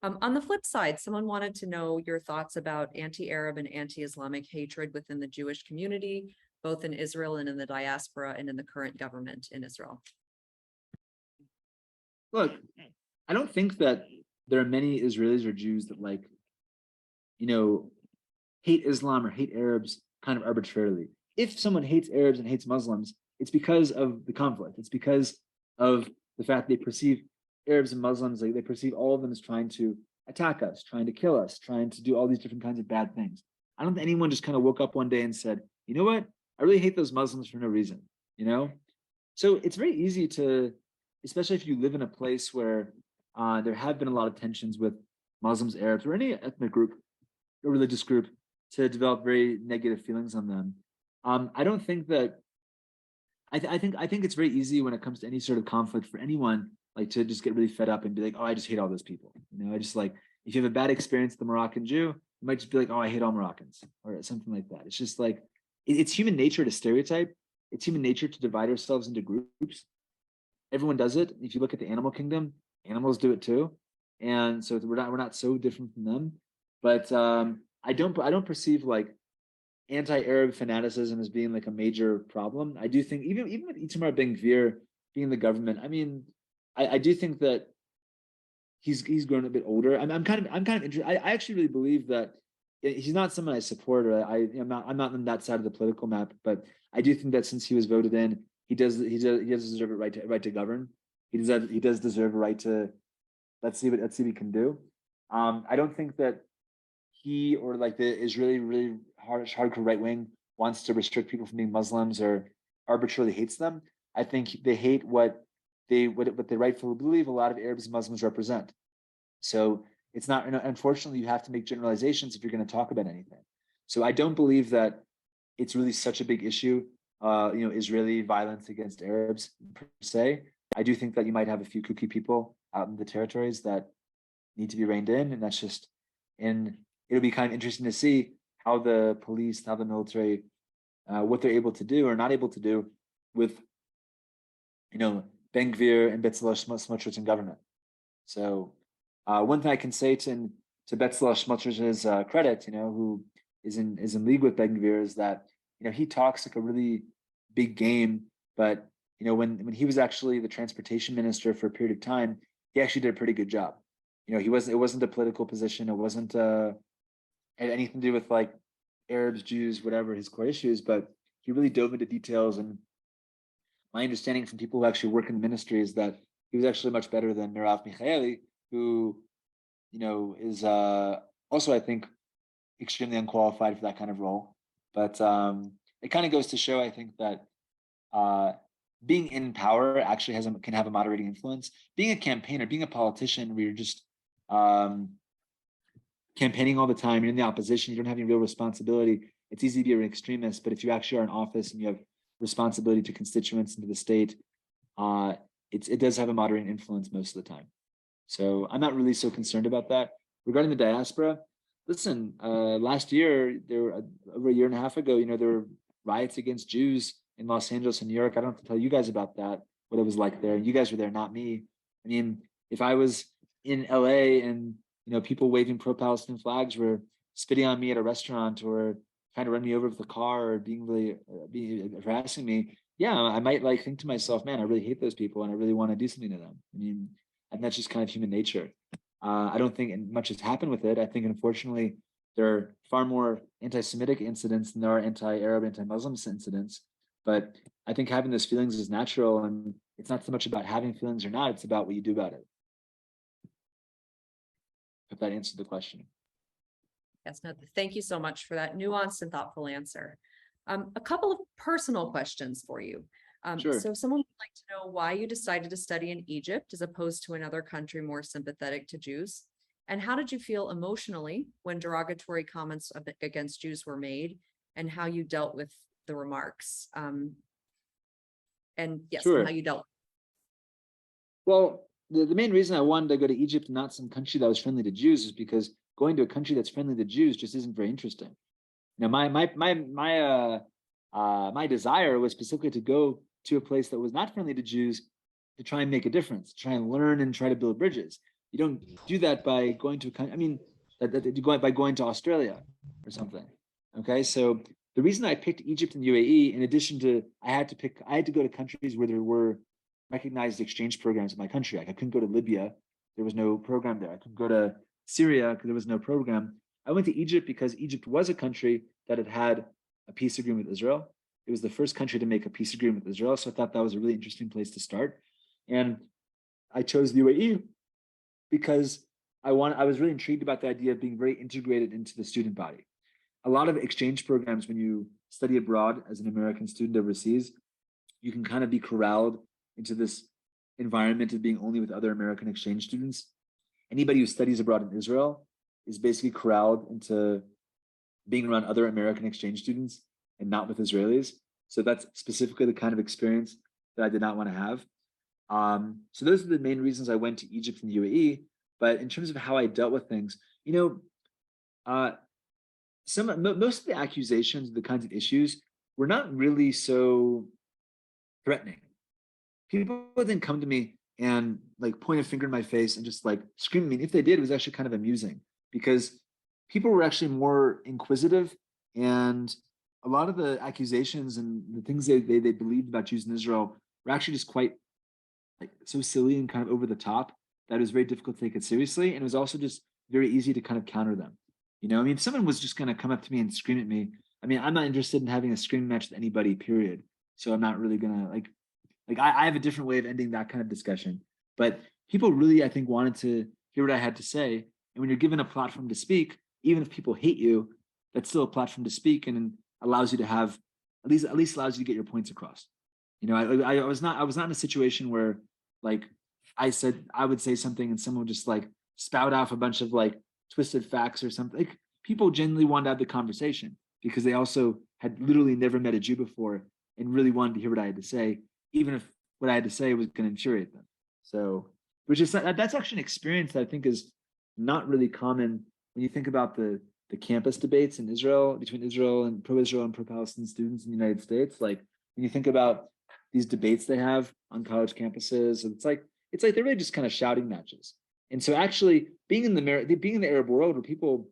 On the flip side, someone wanted to know your thoughts about anti-Arab and anti-Islamic hatred within the Jewish community, both in Israel and in the diaspora and in the current government in Israel. Look, I don't think that there are many Israelis or Jews that hate Islam or hate Arabs kind of arbitrarily. If someone hates Arabs and hates Muslims, it's because of the conflict. It's because of the fact they perceive Arabs and Muslims, they perceive all of them as trying to attack us, trying to kill us, trying to do all these different kinds of bad things. I don't think anyone just kind of woke up one day and said, you know what? I really hate those Muslims for no reason, So it's very easy to, especially if you live in a place where there have been a lot of tensions with Muslims, Arabs, or any ethnic group or religious group, to develop very negative feelings on them. I don't think that. I think it's very easy when it comes to any sort of conflict for anyone, like, to just get really fed up and be like, oh, I just hate all those people. I just like, if you have a bad experience with the Moroccan Jew, you might just be like, oh, I hate all Moroccans or something like that. It's just like it's human nature to stereotype. It's human nature to divide ourselves into groups. Everyone does it. If you look at the animal kingdom, animals do it too, and so we're not so different from them. But I don't perceive like anti-Arab fanaticism as being like a major problem. I do think even with Itamar Ben-Gvir being the government, I mean, I do think that he's grown a bit older. I'm kind of interested. I actually really believe that he's not someone I support, or I'm not on that side of the political map. But I do think that since he was voted in, he does deserve a right to govern. He does deserve a right to let's see what he can do. I don't think that he or like the Israeli really hardcore right wing wants to restrict people from being Muslims or arbitrarily hates them. I think they hate what they rightfully believe a lot of Arabs and Muslims represent. So it's not, unfortunately, you have to make generalizations if you're going to talk about anything. So I don't believe that it's really such a big issue, Israeli violence against Arabs per se. I do think that you might have a few kooky people out in the territories that need to be reined in, and that's just it'll be kind of interesting to see how the police, how the military, what they're able to do or not able to do with, Ben-Gvir and Bezalel Smotrich in government. So one thing I can say to Bezalel Smotrich's credit, who is in league with Ben-Gvir, is that he talks like a really big game, but when he was actually the transportation minister for a period of time, he actually did a pretty good job. It wasn't a political position. It wasn't had anything to do with like Arabs, Jews, whatever his core issues, but he really dove into details. And my understanding from people who actually work in the ministry is that he was actually much better than Merav Michaeli, who, is also, I think, extremely unqualified for that kind of role. But it kind of goes to show, I think, that being in power actually can have a moderating influence. Being a campaigner, being a politician, where you're just campaigning all the time, you're in the opposition, you don't have any real responsibility. It's easy to be an extremist, but if you actually are in office and you have responsibility to constituents and to the state, it does have a moderating influence most of the time. So I'm not really so concerned about that. Regarding the diaspora, listen, last year, over a year and a half ago, there were riots against Jews in Los Angeles and New York. I don't have to tell you guys about that, what it was like there. You guys were there, not me. I mean, if I was in LA and people waving pro-Palestinian flags were spitting on me at a restaurant or trying to run me over with a car or being harassing me, yeah, I might think to myself, man, I really hate those people and I really want to do something to them. I mean, and that's just kind of human nature. I don't think much has happened with it. I think, unfortunately, there are far more anti-Semitic incidents than there are anti-Arab, anti-Muslim incidents. But I think having those feelings is natural, and it's not so much about having feelings or not, it's about what you do about it. If that answered the question. Yes, no, thank you so much for that nuanced and thoughtful answer. A couple of personal questions for you. Sure. So someone would like to know why you decided to study in Egypt as opposed to another country more sympathetic to Jews. And how did you feel emotionally when derogatory comments against Jews were made, and how you dealt with the remarks? And yes, and how Sure. you dealt. Well, the main reason I wanted to go to Egypt and not some country that was friendly to Jews is because going to a country that's friendly to Jews just isn't very interesting. Now, my desire was specifically to go to a place that was not friendly to Jews to try and make a difference, try and learn and try to build bridges. You don't do that by going to a country. I mean, you go by going to Australia or something. Okay, so the reason I picked Egypt and UAE, in addition to I had to go to countries where there were recognized exchange programs in my country. Like I couldn't go to Libya, there was no program there. I couldn't go to Syria because there was no program. I went to Egypt because Egypt was a country that had had a peace agreement with Israel. It was the first country to make a peace agreement with Israel, so I thought that was a really interesting place to start. And I chose the UAE because I was really intrigued about the idea of being very integrated into the student body. A lot of exchange programs, when you study abroad as an American student overseas, you can kind of be corralled into this environment of being only with other American exchange students. Anybody who studies abroad in Israel is basically corralled into being around other American exchange students and not with Israelis. So that's specifically the kind of experience that I did not want to have. So those are the main reasons I went to Egypt and UAE. But in terms of how I dealt with things, most of the accusations, the kinds of issues, were not really so threatening. People didn't come to me and like point a finger in my face and just like scream at me. If they did, it was actually kind of amusing because people were actually more inquisitive, and a lot of the accusations and the things they believed about Jews in Israel were actually just quite like so silly and kind of over the top that it was very difficult to take it seriously. And it was also just very easy to kind of counter them. I mean, if someone was just going to come up to me and scream at me, I mean, I'm not interested in having a screaming match with anybody, period. So I'm not really going to like I have a different way of ending that kind of discussion. But people really, I think, wanted to hear what I had to say. And when you're given a platform to speak, even if people hate you, that's still a platform to speak and allows you to have at least allows you to get your points across. I was not in a situation where like I would say something and someone would just like spout off a bunch of like twisted facts or something. Like people genuinely wanted to have the conversation because they also had literally never met a Jew before and really wanted to hear what I had to say, even if what I had to say was going to infuriate them. So, that's actually an experience that I think is not really common when you think about the campus debates in Israel between Israel and pro-Palestine students in the United States. Like when you think about these debates they have on college campuses, it's like they're really just kind of shouting matches. And so, actually, being in the Arab world where people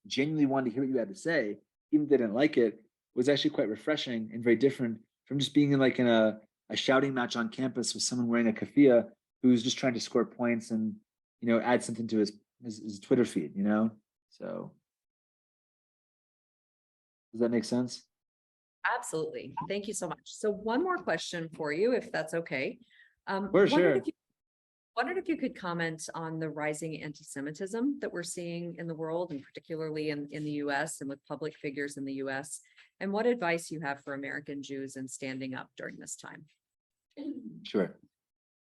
genuinely wanted to hear what you had to say, even if they didn't like it, was actually quite refreshing and very different from just being in a shouting match on campus with someone wearing a keffiyeh who's just trying to score points and add something to his Twitter feed. So does that make sense? Absolutely. Thank you so much. So one more question for you, if that's okay. For sure. Wondered if you could comment on the rising anti-Semitism that we're seeing in the world, and particularly in the US and with public figures in the US, and what advice you have for American Jews in standing up during this time. Sure.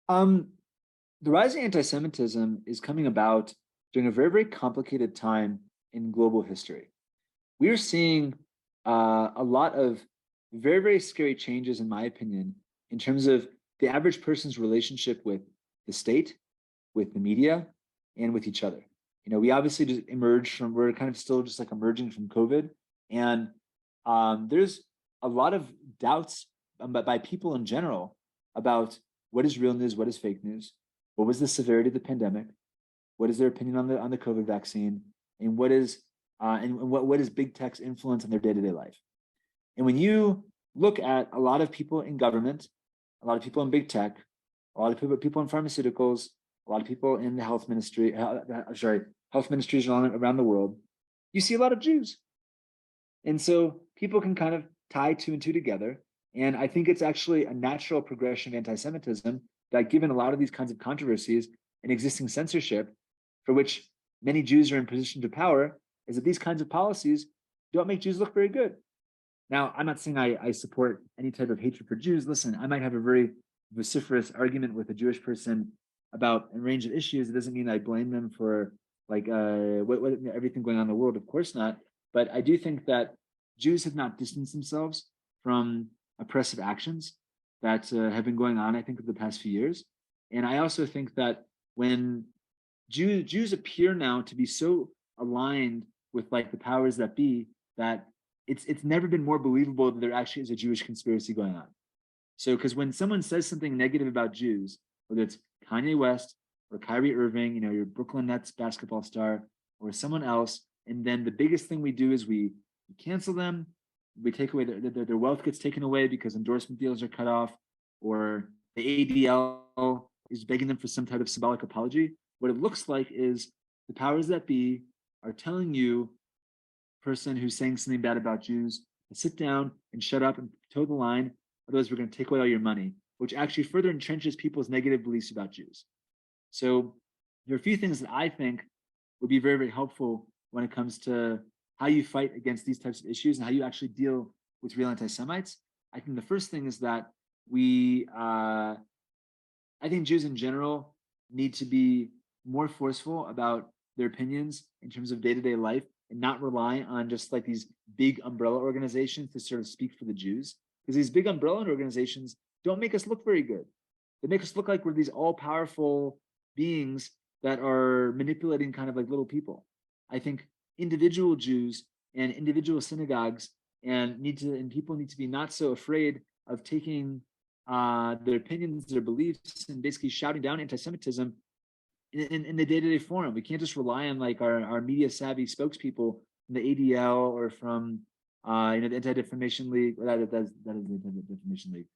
The rising anti-Semitism is coming about during a very, very complicated time in global history. We are seeing a lot of very, very scary changes, in my opinion, in terms of the average person's relationship with the state, with the media, and with each other. We obviously just we're kind of still just like emerging from COVID. And there's a lot of doubts by people in general about what is real news, what is fake news, what was the severity of the pandemic, what is their opinion on the COVID vaccine, and what is big tech's influence on their day-to-day life. And when you look at a lot of people in government, a lot of people in big tech, a lot of people in pharmaceuticals, a lot of people in the health ministries around the world, you see a lot of Jews. And so people can kind of tie two and two together. And I think it's actually a natural progression of anti-Semitism that, given a lot of these kinds of controversies and existing censorship, for which many Jews are in positions of power, is that these kinds of policies don't make Jews look very good. Now, I'm not saying I support any type of hatred for Jews. Listen, I might have a very vociferous argument with a Jewish person about a range of issues. It doesn't mean I blame them for like everything going on in the world. Of course not. But I do think that Jews have not distanced themselves from oppressive actions that have been going on, I think, over the past few years. And I also think that when Jews appear now to be so aligned with like the powers that be that it's never been more believable that there actually is a Jewish conspiracy going on. So, because when someone says something negative about Jews, whether it's Kanye West or Kyrie Irving, your Brooklyn Nets basketball star, or someone else, and then the biggest thing we do is we cancel them, we take away their wealth gets taken away because endorsement deals are cut off, or the ADL is begging them for some type of symbolic apology. What it looks like is the powers that be are telling you, person who's saying something bad about Jews, to sit down and shut up and toe the line. Otherwise, we're going to take away all your money, which actually further entrenches people's negative beliefs about Jews. So there are a few things that I think would be very, very helpful when it comes to how you fight against these types of issues and how you actually deal with real anti-Semites. I think the first thing is that I think Jews in general need to be more forceful about their opinions in terms of day-to-day life and not rely on just like these big umbrella organizations to sort of speak for the Jews. Because these big umbrella organizations don't make us look very good. They make us look like we're these all-powerful beings that are manipulating kind of like little people. I think individual Jews and individual synagogues and people need to be not so afraid of taking their opinions, their beliefs, and basically shouting down anti-Semitism in the day-to-day forum. We can't just rely on like our media savvy spokespeople from the ADL or from the Anti-Defamation League. That is the Anti-Defamation League,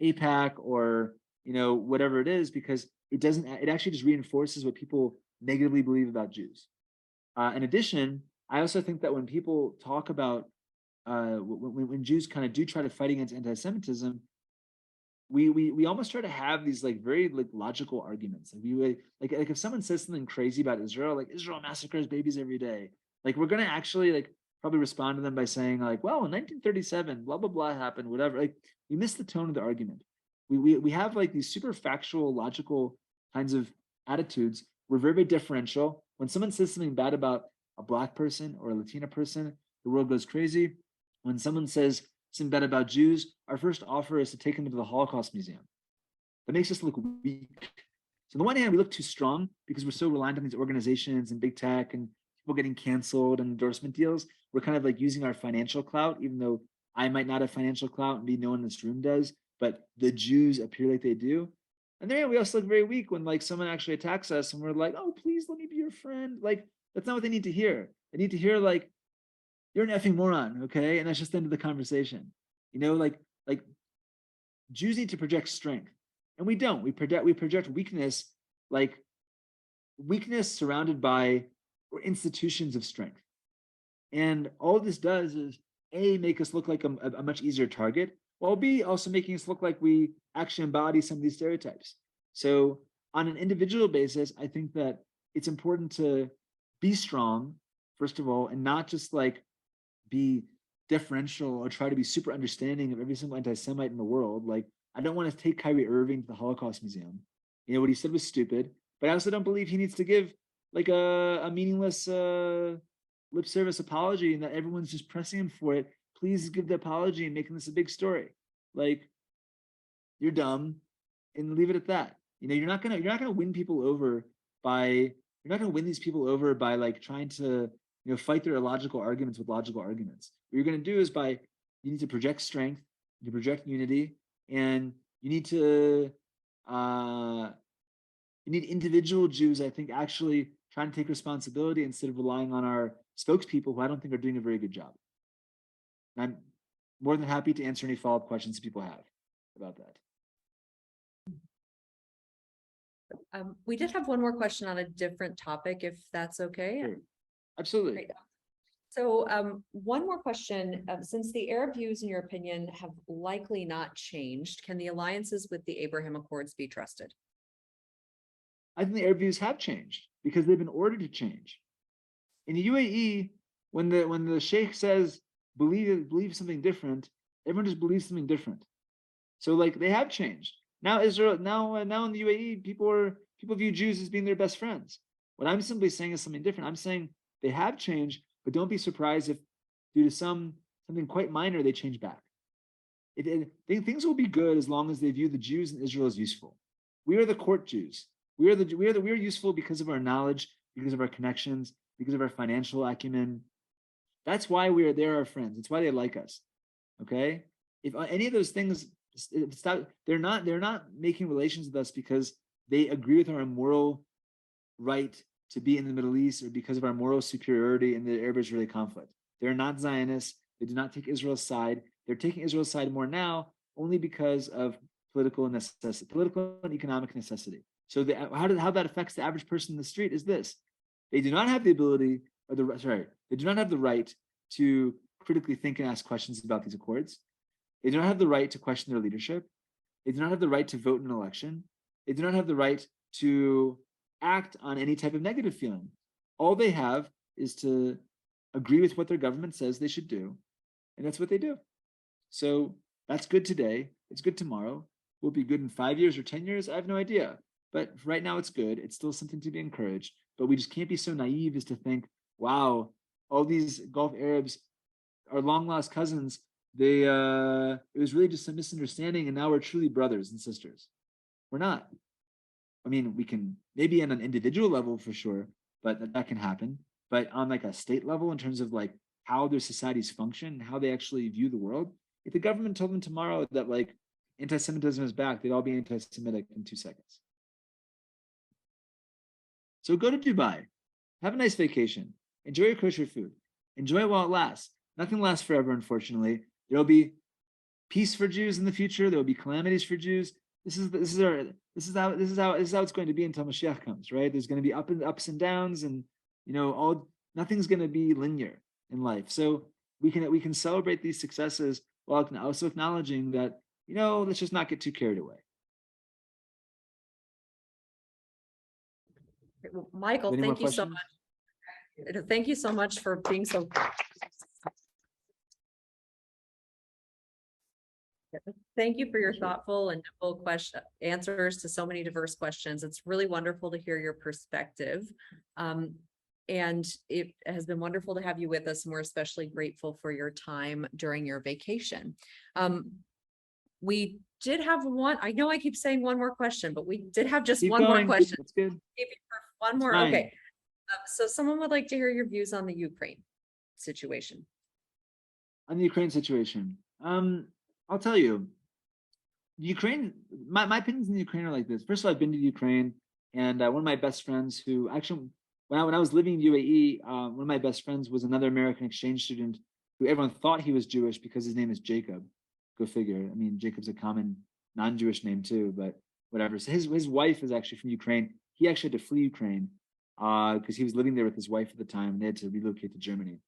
APAC, or whatever it is, because it actually just reinforces what people negatively believe about Jews. In addition, I also think that when people talk about when Jews kind of do try to fight against anti-Semitism, we almost try to have these like very like logical arguments. Like if someone says something crazy about Israel, like Israel massacres babies every day, like we're gonna actually like probably respond to them by saying like, well, in 1937, blah blah blah happened, whatever. Like we miss the tone of the argument. We have like these super factual, logical kinds of attitudes. We're very, very differential. When someone says something bad about a Black person or a Latina person, the world goes crazy. When someone says something bad about Jews, our first offer is to take them to the Holocaust Museum. That makes us look weak. So on the one hand, we look too strong because we're so reliant on these organizations and big tech and people getting canceled and endorsement deals. We're kind of like using our financial clout, even though I might not have financial clout and no one in this room does, but the Jews appear like they do. And then we also look very weak when like someone actually attacks us and we're like, oh, please let me be your friend. Like, that's not what they need to hear. They need to hear like, you're an effing moron, okay? And that's just the end of the conversation. Like Jews need to project strength. And we don't. We project weakness, like weakness surrounded by institutions of strength. And all this does is A, make us look like a much easier target, while B, also making us look like we actually embody some of these stereotypes. So on an individual basis, I think that it's important to be strong, first of all, and not just like be differential or try to be super understanding of every single anti-Semite in the world. Like, I don't want to take Kyrie Irving to the Holocaust Museum. What he said was stupid, but I also don't believe he needs to give like a meaningless lip service apology and that everyone's just pressing him for it. Please give the apology and making this a big story. Like, you're dumb, and leave it at that. You're not gonna win people over by these people over by like trying to fight their illogical arguments with logical arguments. What you're gonna do is you need to project strength, you project unity, and you need individual Jews, I think, actually trying to take responsibility instead of relying on our spokespeople, who I don't think are doing a very good job. And I'm more than happy to answer any follow-up questions that people have about that. We did have one more question on a different topic, if that's okay. Sure. Absolutely. Great. So one more question. Since the Arab views, in your opinion, have likely not changed, can the alliances with the Abraham Accords be trusted? I think the Arab views have changed because they've been ordered to change. In the UAE, When the sheikh says believe something different, everyone just believes something different. So like they have changed. Now Israel, now in the UAE, people view Jews as being their best friends. What I'm simply saying is something different. I'm saying they have changed, but don't be surprised if due to something quite minor they change back. Things will be good as long as they view the Jews in Israel as useful. We are the court Jews. We are useful because of our knowledge, because of our connections, because of our financial acumen. That's why they're our friends. It's why they like us. Okay. If any of those things stop, they're not making relations with us because they agree with our moral right to be in the Middle East or because of our moral superiority in the Arab-Israeli conflict. They're not Zionists. They do not take Israel's side. They're taking Israel's side more now only because of political necessity, political and economic necessity. So how that affects the average person in the street is this: they do not have the ability, they do not have the right to critically think and ask questions about these accords. They do not have the right to question their leadership. They do not have the right to vote in an election. They do not have the right to act on any type of negative feeling. All they have is to agree with what their government says they should do, and that's what they do. So that's good today. It's good tomorrow. Will it be good in 5 years or 10 years? I have no idea. But right now it's good. It's still something to be encouraged. But we just can't be so naive as to think, wow, all these Gulf Arabs are long lost cousins. It was really just a misunderstanding, and now we're truly brothers and sisters. We're not. I mean, we can maybe on an individual level for sure, but that can happen. But on like a state level, in terms of like how their societies function, how they actually view the world, if the government told them tomorrow that like anti-Semitism is back, they'd all be anti-Semitic in 2 seconds. So go to Dubai, have a nice vacation, enjoy your kosher food, enjoy it while it lasts. Nothing lasts forever, unfortunately. There will be peace for Jews in the future. There will be calamities for Jews. This is how it's going to be until Mashiach comes, right? There's going to be ups and downs, and nothing's going to be linear in life. So we can celebrate these successes while also acknowledging that let's just not get too carried away. Well, Michael, Any more thank you so questions? much. Thank you so much for being so. Thank you for your thoughtful and full answers to so many diverse questions. It's really wonderful to hear your perspective. And it has been wonderful to have you with us, and we're especially grateful for your time during your vacation. We did have I know I keep saying one more question, but we did have just one more question. That's good. One more. Okay. So someone would like to hear your views on the Ukraine situation. On the Ukraine situation, I'll tell you, Ukraine. My opinions in Ukraine are like this. First of all, I've been to Ukraine, and one of my best friends, who actually, when I was living in UAE, one of my best friends was another American exchange student who everyone thought he was Jewish because his name is Jacob. Go figure. I mean, Jacob's a common non-Jewish name too, but whatever. So his wife is actually from Ukraine. He actually had to flee Ukraine because he was living there with his wife at the time, and they had to relocate to Germany.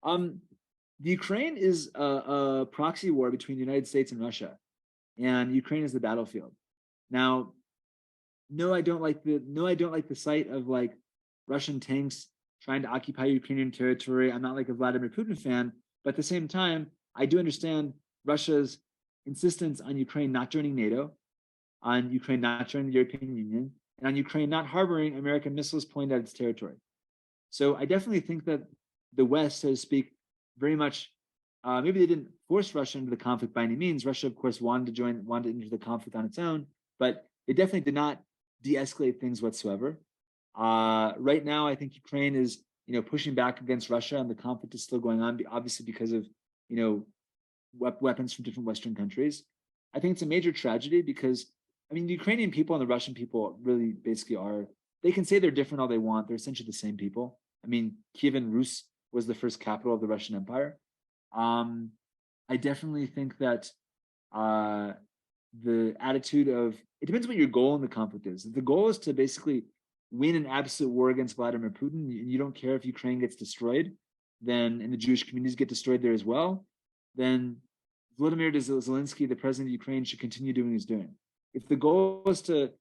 The Ukraine is a proxy war between the United States and Russia, and Ukraine is the battlefield. Now, no, I don't like the sight of like Russian tanks trying to occupy Ukrainian territory. I'm not like a Vladimir Putin fan, but at the same time, I do understand Russia's insistence on Ukraine not joining NATO, on Ukraine not joining the European Union, and on Ukraine not harboring American missiles pointed at its territory. So I definitely think that the West, so to speak, very much, maybe they didn't force Russia into the conflict by any means. Russia, of course, wanted to enter the conflict on its own, but they definitely did not de-escalate things whatsoever. Right now, I think Ukraine is, pushing back against Russia, and the conflict is still going on, obviously because of, weapons from different Western countries. I think it's a major tragedy because, I mean, the Ukrainian people and the Russian people really basically they can say they're different all they want. They're essentially the same people. I mean, Kievan Rus was the first capital of the Russian Empire. I definitely think that the attitude of, it depends what your goal in the conflict is. If the goal is to basically win an absolute war against Vladimir Putin, and you don't care if Ukraine gets destroyed, then, and the Jewish communities get destroyed there as well, then Volodymyr Zelensky, the president of Ukraine, should continue doing what he's doing. If the goal is to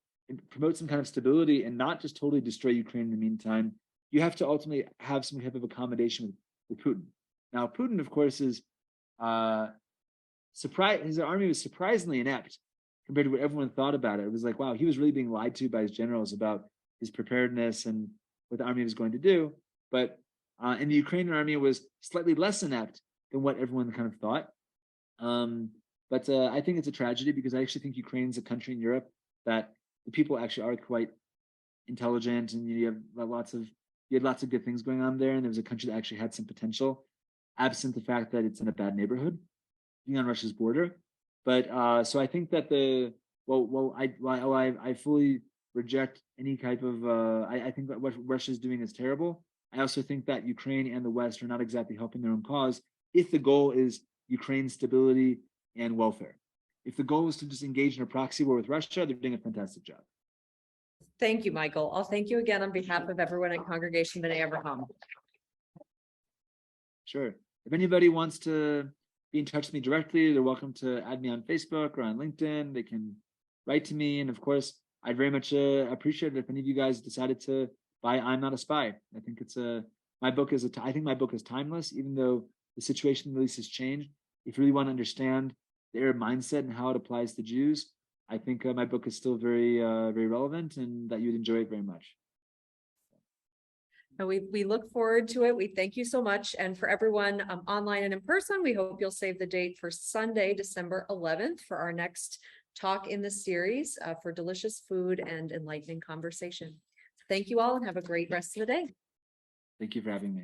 promote some kind of stability and not just totally destroy Ukraine in the meantime, you have to ultimately have some type of accommodation with with Putin. Now, Putin, of course, is surprised. His army was surprisingly inept compared to what everyone thought about it. It was like, wow, he was really being lied to by his generals about his preparedness and what the army was going to do. But and the Ukrainian army was slightly less inept than what everyone kind of thought. But I think it's a tragedy because I actually think Ukraine's a country in Europe that the people actually are quite intelligent, and you had lots of good things going on there, and there was a country that actually had some potential, absent the fact that it's in a bad neighborhood, being on Russia's border. But so I think that I fully reject any type of I think that what Russia is doing is terrible. I also think that Ukraine and the West are not exactly helping their own cause if the goal is Ukraine's stability and welfare. If the goal is to just engage in a proxy war with Russia, they're doing a fantastic job. Thank you, Michael. I'll thank you again on behalf of everyone at Congregation B'nai Avraham. Sure. If anybody wants to be in touch with me directly, they're welcome to add me on Facebook or on LinkedIn. They can write to me. And of course, I'd very much appreciate it if any of you guys decided to buy I'm Not a Spy. I think it's my book is I think my book is timeless, even though the situation in the Middle East has changed. If you really want to understand the Arab mindset and how it applies to Jews, I think my book is still very, very relevant, and that you'd enjoy it very much. We look forward to it. We thank you so much. And for everyone online and in person, we hope you'll save the date for Sunday, December 11th for our next talk in the series for delicious food and enlightening conversation. Thank you all and have a great rest of the day. Thank you for having me.